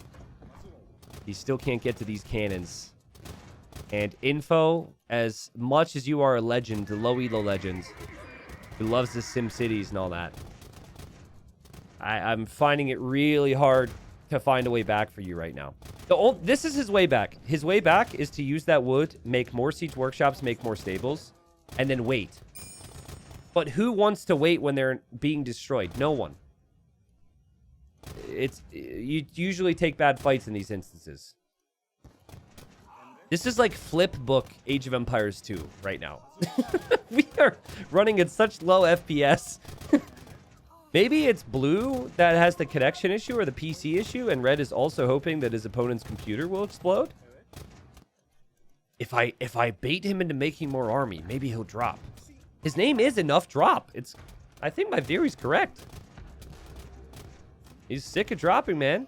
He still can't get to these cannons. And Info, as much as you are a legend, the Low Elo Legends, who loves the Sim Cities and all that, I'm finding it really hard to find a way back for you right now. This is his way back. His way back is to use that wood, make more siege workshops, make more stables, and then wait. But who wants to wait when they're being destroyed? No one. You usually take bad fights in these instances. This is like flip book Age of Empires 2 right now. We are running at such low FPS. Maybe it's Blue that has the connection issue or the PC issue, and Red is also hoping that his opponent's computer will explode. If I bait him into making more army, maybe he'll drop. His name is Enough Drop. I think my theory's correct. He's sick of dropping, man.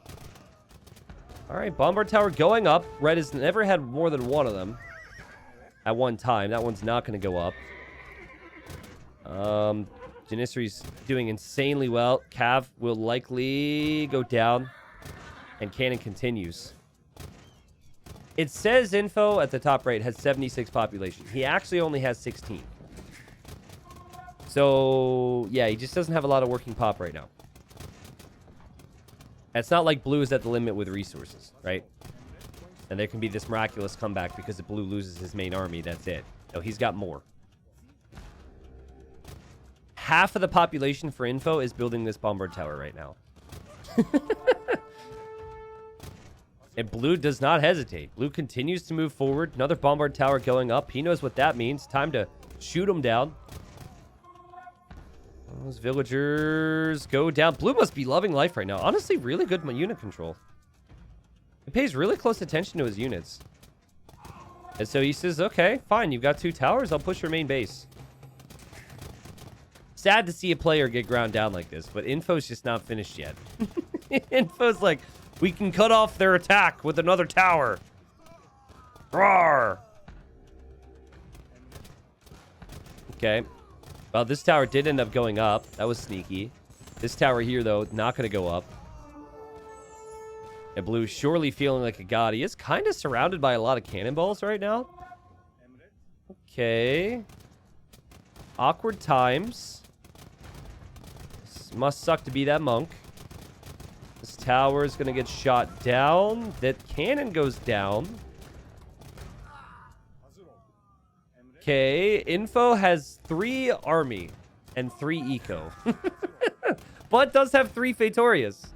All right, bombard tower going up. Red has never had more than 1 of them at one time. That one's not going to go up. Janissary's doing insanely well. Cav will likely go down. And cannon continues. It says Info at the top right has 76 population. He actually only has 16. So, yeah, he just doesn't have a lot of working pop right now. It's not like Blue is at the limit with resources, right? And there can be this miraculous comeback because if Blue loses his main army, that's it. No, he's got more. Half of the population for Info is building this bombard tower right now. And Blue does not hesitate. Blue continues to move forward. Another bombard tower going up. He knows what that means. Time to shoot him down. Those villagers go down. Blue must be loving life right now. Honestly, really good unit control. He pays really close attention to his units. And so he says, okay, fine. You've got 2 towers. I'll push your main base. sad to see a player get ground down like this, but Info's just not finished yet. Info's like, we can cut off their attack with another tower. Roar! Okay. Well, this tower did end up going up. That was sneaky. This tower here, though, not going to go up. And Blue surely feeling like a god. He is kind of surrounded by a lot of cannonballs right now. Okay. Awkward times. This must suck to be that monk. This tower is going to get shot down. That cannon goes down. Okay. Info has 3 army and 3 eco. But does have 3 Fatorias.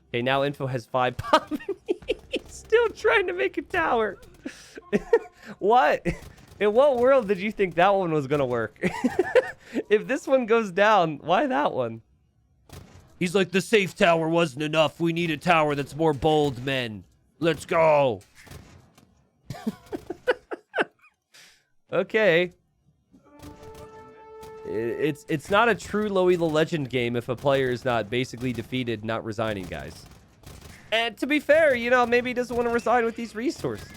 Okay, now Info has 5 pop. He's still trying to make a tower. What? In what world did you think that one was going to work? If this one goes down, why that one? He's like, the safe tower wasn't enough. We need a tower that's more bold, men. Let's go. Okay. It's not a true Low Elo Legend game if a player is not basically defeated, not resigning, guys. And to be fair, you know, maybe he doesn't want to resign with these resources.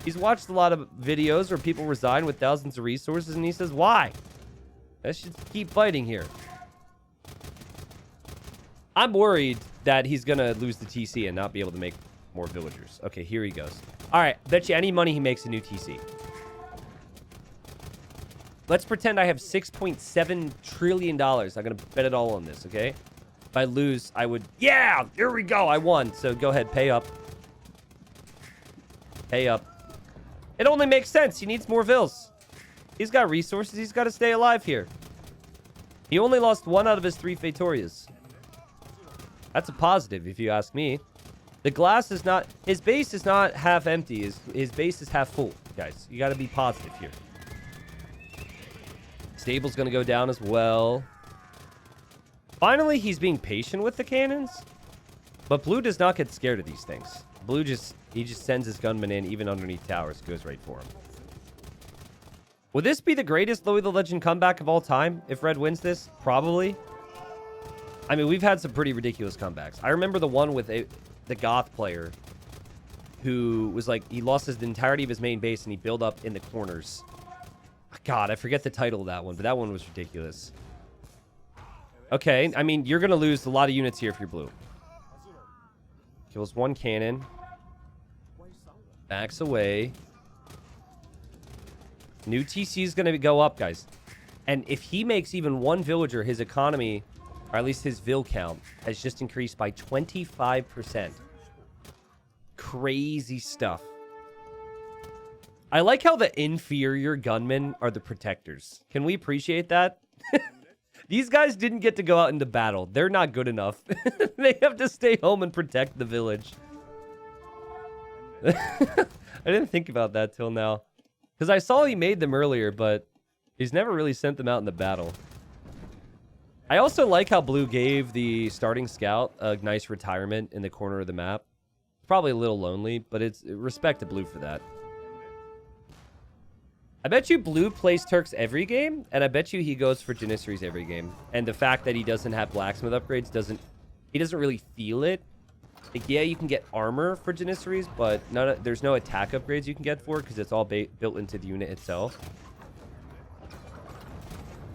He's watched a lot of videos where people resign with thousands of resources, and he says, why? I should keep fighting here. I'm worried that he's going to lose the TC and not be able to make more villagers. Okay, here he goes. All right, bet you any money he makes a new TC. Let's pretend I have $6.7 trillion. I'm going to bet it all on this, okay? If I lose, I would... Yeah! Here we go! I won. So go ahead, pay up. Pay up. It only makes sense. He needs more vills. He's got resources. He's got to stay alive here. He only lost 1 out of his 3 Fatorias. That's a positive, if you ask me. The glass is not... His base is not half empty. His base is half full, guys. You got to be positive here. Stable's going to go down as well. Finally, he's being patient with the cannons. But Blue does not get scared of these things. Blue he just sends his gunman in, even underneath towers. Goes right for him. Would this be the greatest Low Elo Legend comeback of all time if Red wins this? Probably. I mean, we've had some pretty ridiculous comebacks. I remember the one with the Goth player who was like, he lost the entirety of his main base and he built up in the corners. God, I forget the title of that one, but that one was ridiculous. Okay, I mean, you're going to lose a lot of units here if you're Blue. Kills 1 cannon. Backs away. New TC is going to go up, guys. And if he makes even 1 villager, his economy, or at least his vill count, has just increased by 25%. Crazy stuff. I like how the inferior gunmen are the protectors. Can we appreciate that? These guys didn't get to go out into battle. They're not good enough. They have to stay home and protect the village. I didn't think about that till now. Because I saw he made them earlier, but he's never really sent them out into battle. I also like how Blue gave the starting scout a nice retirement in the corner of the map. Probably a little lonely, but it's respect to Blue for that. I bet you Blue plays Turks every game, and I bet you he goes for Janissaries every game. And the fact that he doesn't have blacksmith upgrades he doesn't really feel it. Like, yeah, you can get armor for Janissaries, but there's no attack upgrades you can get for it because it's all built into the unit itself.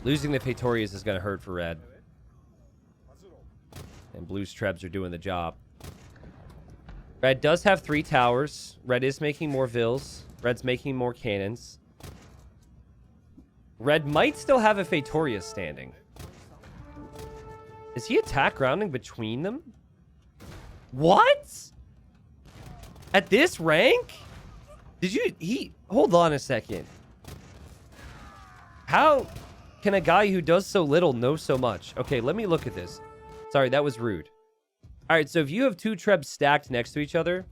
Losing the Fatorias is going to hurt for Red. And Blue's Trebs are doing the job. Red does have 3 towers. Red is making more vills. Red's making more cannons. Red might still have a Fatoria standing. Is he attack rounding between them? What? At this rank? Hold on a second. How can a guy who does so little know so much? Okay, let me look at this. Sorry, that was rude. All right, so if you have 2 Trebs stacked next to each other,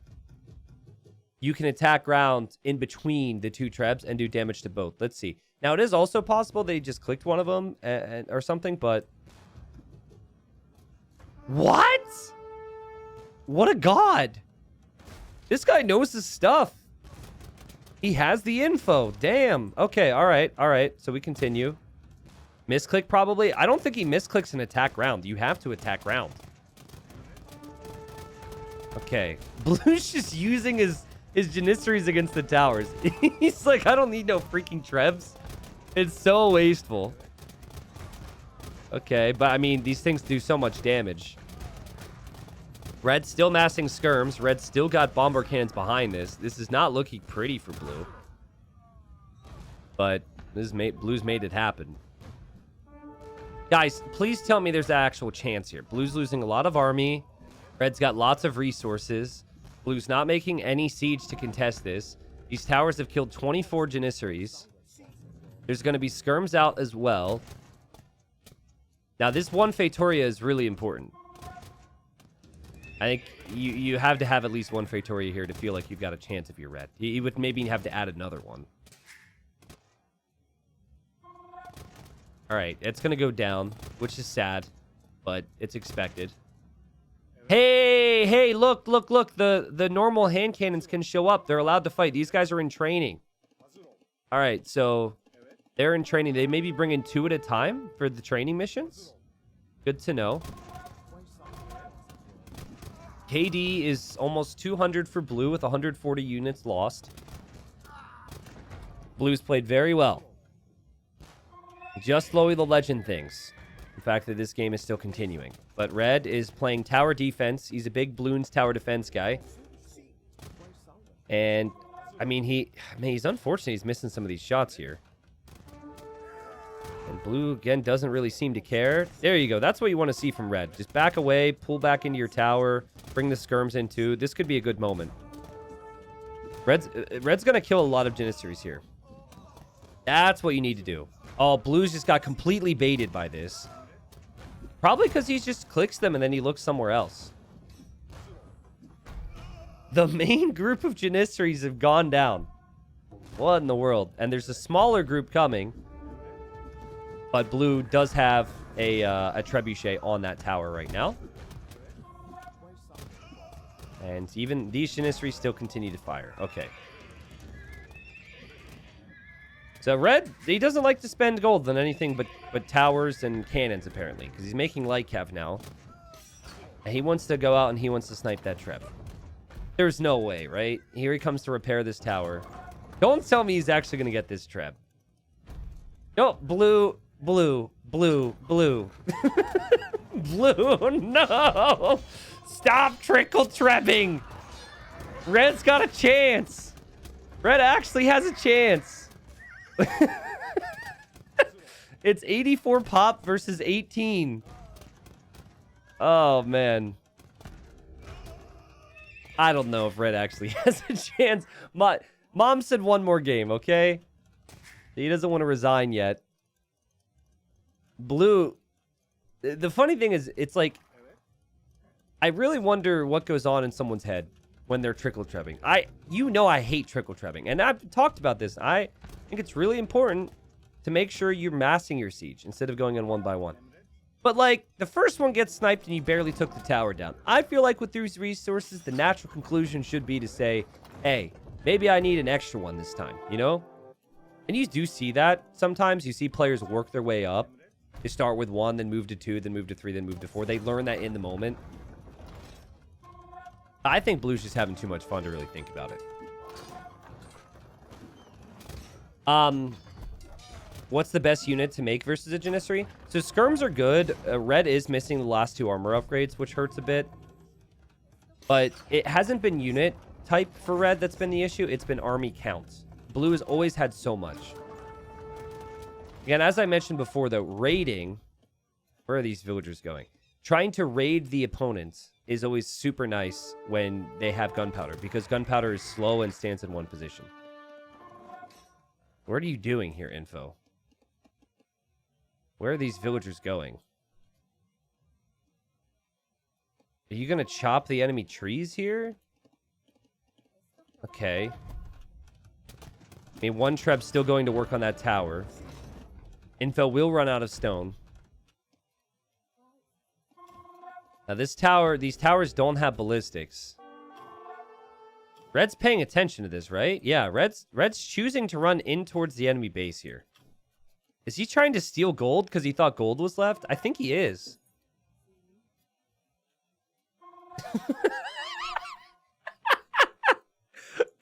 you can attack round in between the 2 Trebs and do damage to both. Let's see. Now, it is also possible they just clicked one of them or something, but... What? What a god. This guy knows his stuff. He has the info. Damn. Okay, all right. All right. So we continue. Misclick probably. I don't think he misclicks an attack round. You have to attack round. Okay. Blue's just using his Janissaries against the towers. He's like, I don't need no freaking Trebs. It's so wasteful. Okay, but I mean, these things do so much damage. Red's still massing skirms. Red still got bomber cannons behind this. This is not looking pretty for blue. But blue's made it happen. Guys, please tell me there's an actual chance here. Blue's losing a lot of army. Red's got lots of resources. Blue's not making any siege to contest this. These towers have killed 24 Janissaries. There's going to be skirms out as well. Now, this one Feitoria is really important. I think you have to have at least one Feitoria here to feel like you've got a chance if you're red. You would maybe have to add another one. All right, it's going to go down, which is sad, but it's expected. Hey, look. The normal hand cannons can show up. They're allowed to fight. These guys are in training. All right, so they're in training. They maybe bring in 2 at a time for the training missions. Good to know. KD is almost 200 for blue with 140 units lost. Blue's played very well. Just Low Elo Legend things. The fact that this game is still continuing. But red is playing tower defense. He's a big Bloons tower defense guy. And, I mean, he's unfortunate he's missing some of these shots here. And blue, again, doesn't really seem to care. There you go. That's what you want to see from red. Just back away, pull back into your tower, bring the skirms in too. This could be a good moment. Red's going to kill a lot of Janissaries here. That's what you need to do. Oh, blue's just got completely baited by this. Probably because he just clicks them and then he looks somewhere else. The main group of Janissaries have gone down. What in the world? And there's a smaller group coming. But blue does have a trebuchet on that tower right now. And even these Janissaries still continue to fire. Okay. So red, he doesn't like to spend gold on anything but towers and cannons, apparently. Because he's making light cav now. And he wants to go out and he wants to snipe that treb. There's no way, right? Here he comes to repair this tower. Don't tell me he's actually going to get this treb. No, blue. Blue. Blue, no! Stop trickle trebbing! Red's got a chance! Red actually has a chance! It's 84 pop versus 18. Oh, man. I don't know if red actually has a chance. Mom said one more game, okay? He doesn't want to resign yet. Blue, the funny thing is, it's like, I really wonder what goes on in someone's head when they're trickle trebbing. I hate trickle trebbing, and I've talked about this. I think it's really important to make sure you're massing your siege instead of going in one by one. But like, the first one gets sniped and you barely took the tower down. I feel like with these resources, the natural conclusion should be to say, hey, maybe I need an extra one this time, you know? And you do see that. Sometimes you see players work their way up. They start with 1, then move to 2, then move to 3, then move to 4. They learn that in the moment. I think blue's just having too much fun to really think about it. What's the best unit to make versus a Janissary? So skirms are good. Red is missing the last 2 armor upgrades, which hurts a bit. But it hasn't been unit type for red that's been the issue. It's been army counts. Blue has always had so much. Again, as I mentioned before, though, raiding... Where are these villagers going? Trying to raid the opponents is always super nice when they have gunpowder, because gunpowder is slow and stands in one position. What are you doing here, info? Where are these villagers going? Are you going to chop the enemy trees here? Okay. I mean, one treb's still going to work on that tower. Info will run out of stone. Now these towers don't have ballistics. Red's paying attention to this, right? Yeah, Red's choosing to run in towards the enemy base here. Is he trying to steal gold because he thought gold was left? I think he is.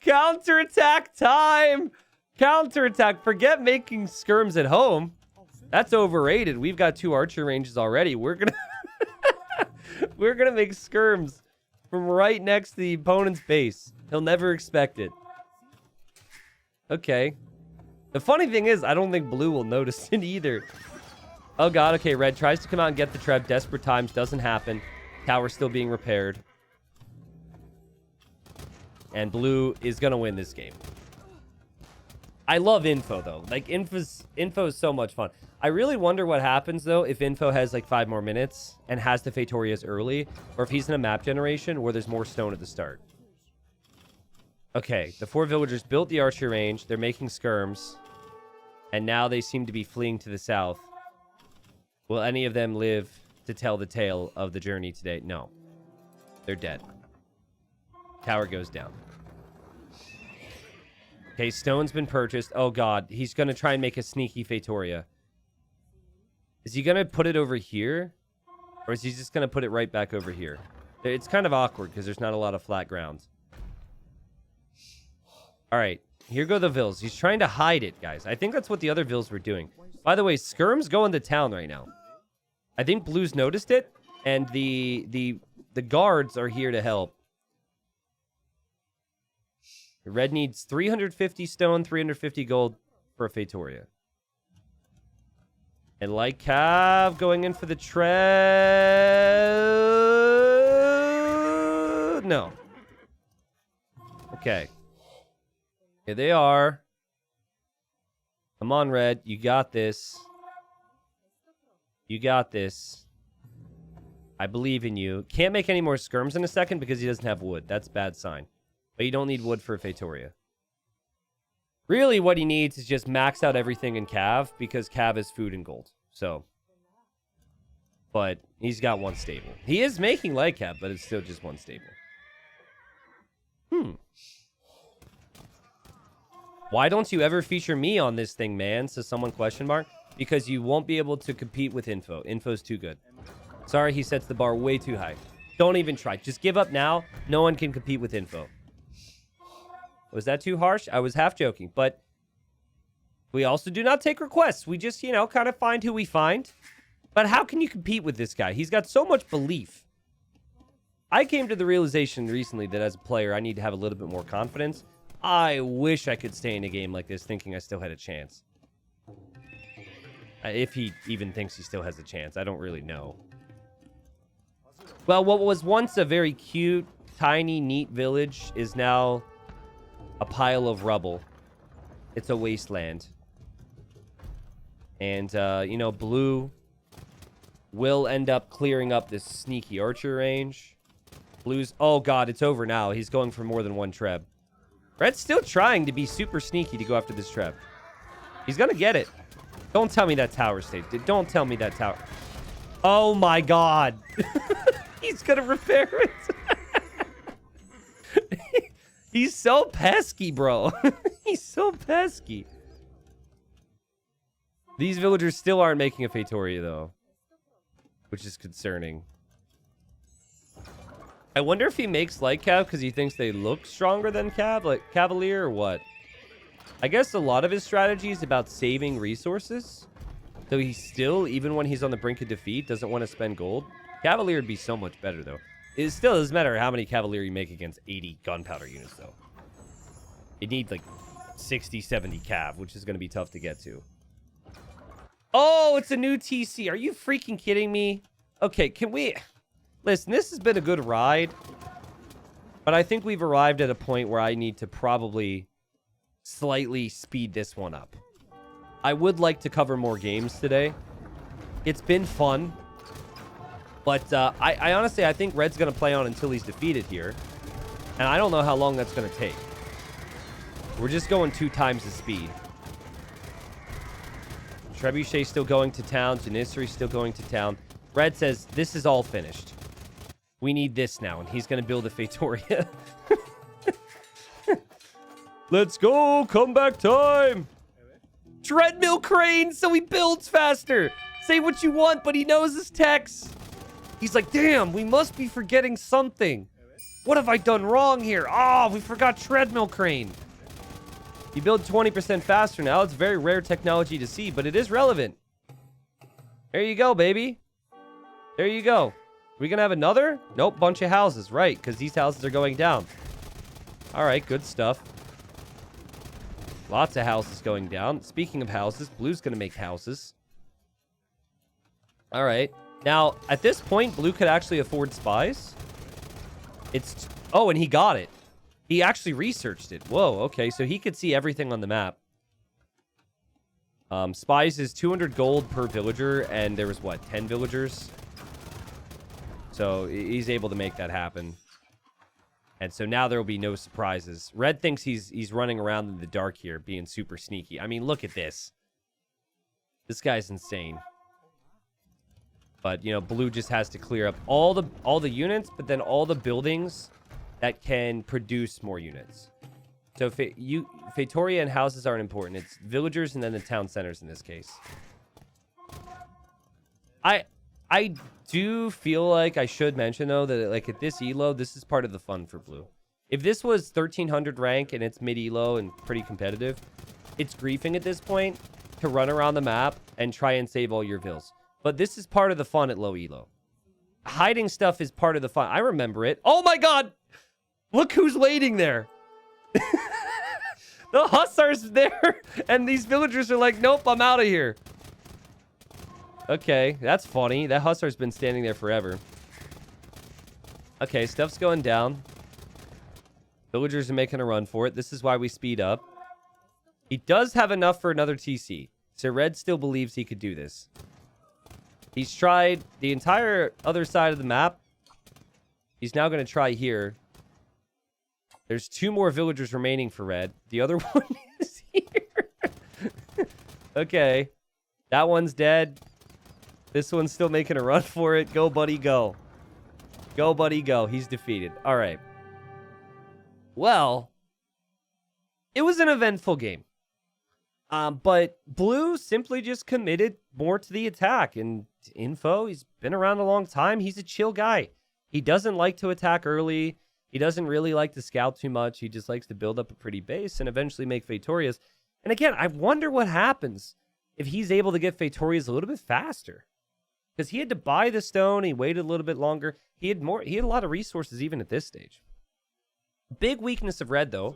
Counterattack time! Counterattack. Forget making skirms at home. That's overrated. We've got 2 archer ranges already. We're gonna we're gonna make skirms from right next to the opponent's base. He'll never expect it. Okay. The funny thing is, I don't think blue will notice it either. Oh god, okay, red tries to come out and get the trap. Desperate times, doesn't happen. Tower's still being repaired. And blue is gonna win this game. I love info though. Like info is so much fun. I really wonder what happens though if info has like 5 more minutes and has the Fatorias early, or if he's in a map generation where there's more stone at the start. Okay, the 4 villagers built the archer range. They're making skirms. And now they seem to be fleeing to the south. Will any of them live to tell the tale of the journey today? No. They're dead. Tower goes down. Okay, stone's been purchased. Oh god, he's going to try and make a sneaky Fatoria. Is he going to put it over here? Or is he just going to put it right back over here? It's kind of awkward because there's not a lot of flat ground. All right, here go the Vills. He's trying to hide it, guys. I think that's what the other Vills were doing. By the way, skirm's going to town right now. I think blue's noticed it, and the guards are here to help. Red needs 350 stone, 350 gold for a Fatoria. And like Cav going in for the tread. No. Okay. Here they are. Come on, Red. You got this. You got this. I believe in you. Can't make any more skirms in a second because he doesn't have wood. That's a bad sign. But you don't need wood for a Fatoria. Really, what he needs is just max out everything in Cav, because Cav is food and gold. So, but he's got 1 stable. He is making light Cav, but it's still just 1 stable. Why don't you ever feature me on this thing, man? Says someone, question mark. Because you won't be able to compete with info. Info's too good. Sorry, he sets the bar way too high. Don't even try. Just give up now. No one can compete with info. Was that too harsh? I was half joking, but we also do not take requests. We just, you know, kind of find who we find. But how can you compete with this guy? He's got so much belief. I came to the realization recently that as a player, I need to have a little bit more confidence. I wish I could stay in a game like this thinking I still had a chance. If he even thinks he still has a chance. I don't really know. Well, what was once a very cute, tiny, neat village is now a pile of rubble. It's a wasteland. And, you know, blue will end up clearing up this sneaky archer range. Blue's... Oh, God, it's over now. He's going for more than 1 treb. Red's still trying to be super sneaky to go after this treb. He's going to get it. Don't tell me that tower stayed. Don't tell me that tower... Oh, my God. He's going to repair it. He's so pesky, bro. He's so pesky. These villagers still aren't making a Fatoria, though. Which is concerning. I wonder if he makes light Cav because he thinks they look stronger than Cav, like Cavalier, or what? I guess a lot of his strategy is about saving resources. So he still, even when he's on the brink of defeat, doesn't want to spend gold. Cavalier would be so much better, though. It still doesn't matter how many Cavalier you make against 80 Gunpowder units, though. You need, like, 60, 70 Cav, which is going to be tough to get to. Oh, it's a new TC. Are you freaking kidding me? Okay, can we... Listen, this has been a good ride. But I think we've arrived at a point where I need to probably slightly speed this one up. I would like to cover more games today. It's been fun. But I honestly, I think Red's going to play on until he's defeated here. And I don't know how long that's going to take. We're just going 2 times the speed. Trebuchet still going to town. Janissary still going to town. Red says, this is all finished. We need this now. And he's going to build a Fatoria. Let's go. Comeback time. treadmill crane so he builds faster. Say what you want, but he knows his techs. He's like, damn, we must be forgetting something. What have I done wrong here? Oh, we forgot treadmill crane. You build 20% faster now. It's very rare technology to see, but it is relevant. There you go, baby. There you go. We gonna have another? Nope, bunch of houses. Right, because these houses are going down. All right, good stuff. Lots of houses going down. Speaking of houses, Blue's gonna make houses. All right. Now, at this point, Blue could actually afford spies. Oh, and he got it. He actually researched it. Whoa, okay, so he could see everything on the map. Spies is 200 gold per villager, and there was, what, 10 villagers? So he's able to make that happen. And so now there will be no surprises. Red thinks he's running around in the dark here, being super sneaky. I mean, look at this. This guy's insane. But, you know, Blue just has to clear up all the units, but then all the buildings that can produce more units. So Feitoria and houses aren't important. It's villagers and then the town centers in this case. I do feel like I should mention, though, that like at this elo, this is part of the fun for Blue. If this was 1300 rank and it's mid-elo and pretty competitive, it's griefing at this point to run around the map and try and save all your vills. But this is part of the fun at low elo. Hiding stuff is part of the fun. I remember it. Oh my god! Look who's waiting there. The hussars there, and these villagers are like, nope, I'm out of here. Okay, that's funny. That hussar's been standing there forever. Okay, stuff's going down. Villagers are making a run for it. This is why we speed up. He does have enough for another TC. So Red still believes he could do this. He's tried the entire other side of the map. He's now going to try here. There's 2 more villagers remaining for Red. The other one is here. Okay. That one's dead. This one's still making a run for it. Go, buddy, go. Go, buddy, go. He's defeated. All right. Well, it was an eventful game. But Blue simply just committed more to the attack. And Info, he's been around a long time. He's a chill guy. He doesn't like to attack early. He doesn't really like to scout too much. He just likes to build up a pretty base and eventually make Feitorias. And again, I wonder what happens if he's able to get Feitorias a little bit faster. Because he had to buy the stone. He waited a little bit longer. He had a lot of resources even at this stage. Big weakness of Red, though.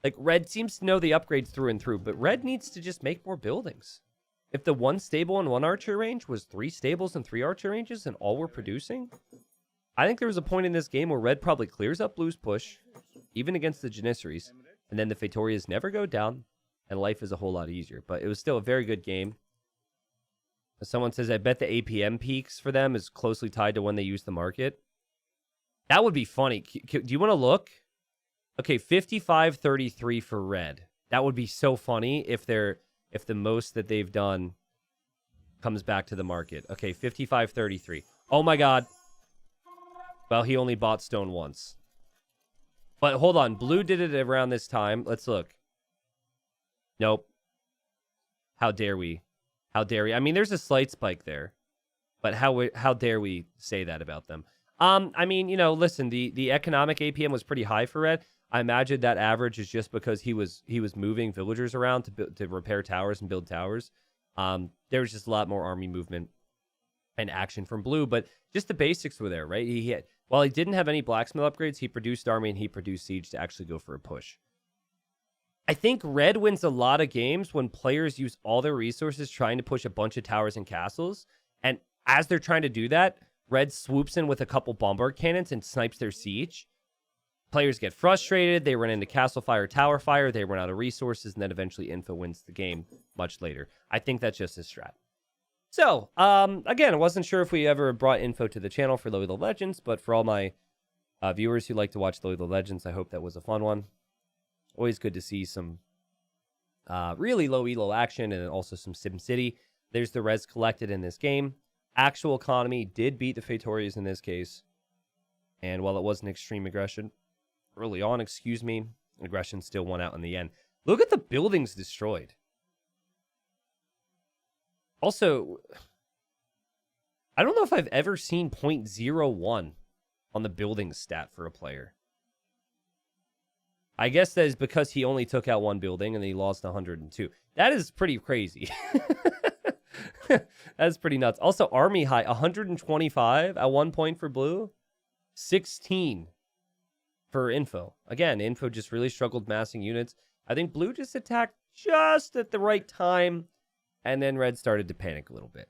Like, Red seems to know the upgrades through and through, but Red needs to just make more buildings. If the 1 stable and 1 archer range was 3 stables and 3 archer ranges and all were producing, I think there was a point in this game where Red probably clears up Blue's push, even against the Janissaries, and then the Feitorias never go down, and life is a whole lot easier. But it was still a very good game. Someone says, I bet the APM peaks for them is closely tied to when they use the market. That would be funny. Do you want to look? Okay, 55-33 for Red. That would be so funny if the most that they've done comes back to the market. Okay, 55-33. Oh my god. Well, he only bought stone once. But hold on. Blue did it around this time. Let's look. Nope. How dare we? How dare we? I mean, there's a slight spike there. But how dare we say that about them? I mean, you know, listen, the economic APM was pretty high for Red. I imagine that average is just because he was moving villagers around to repair towers and build towers. There was just a lot more army movement and action from Blue, but just the basics were there, right? While he didn't have any blacksmith upgrades, he produced army and he produced siege to actually go for a push. I think Red wins a lot of games when players use all their resources trying to push a bunch of towers and castles, and as they're trying to do that, Red swoops in with a couple bombard cannons and snipes their siege. Players get frustrated, they run into castle fire, tower fire, they run out of resources, and then eventually Info wins the game much later. I think that's just his strat. So, again, I wasn't sure if we ever brought Info to the channel for Low Elo Legends, but for all my viewers who like to watch Low Elo Legends, I hope that was a fun one. Always good to see some really low elo action and also some SimCity. There's the res collected in this game. Actual economy did beat the Feitorias in this case. And while it wasn't extreme aggression early on, aggression still won out in the end. Look at the buildings destroyed. Also, I don't know if I've ever seen 0.01 on the building stat for a player. I guess that is because he only took out one building and then he lost 102. That is pretty crazy. That's pretty nuts. Also, army high, 125 at 1 point for blue, 16 for info. Again, info just really struggled massing units. I think blue just attacked just at the right time, and then red started to panic a little bit.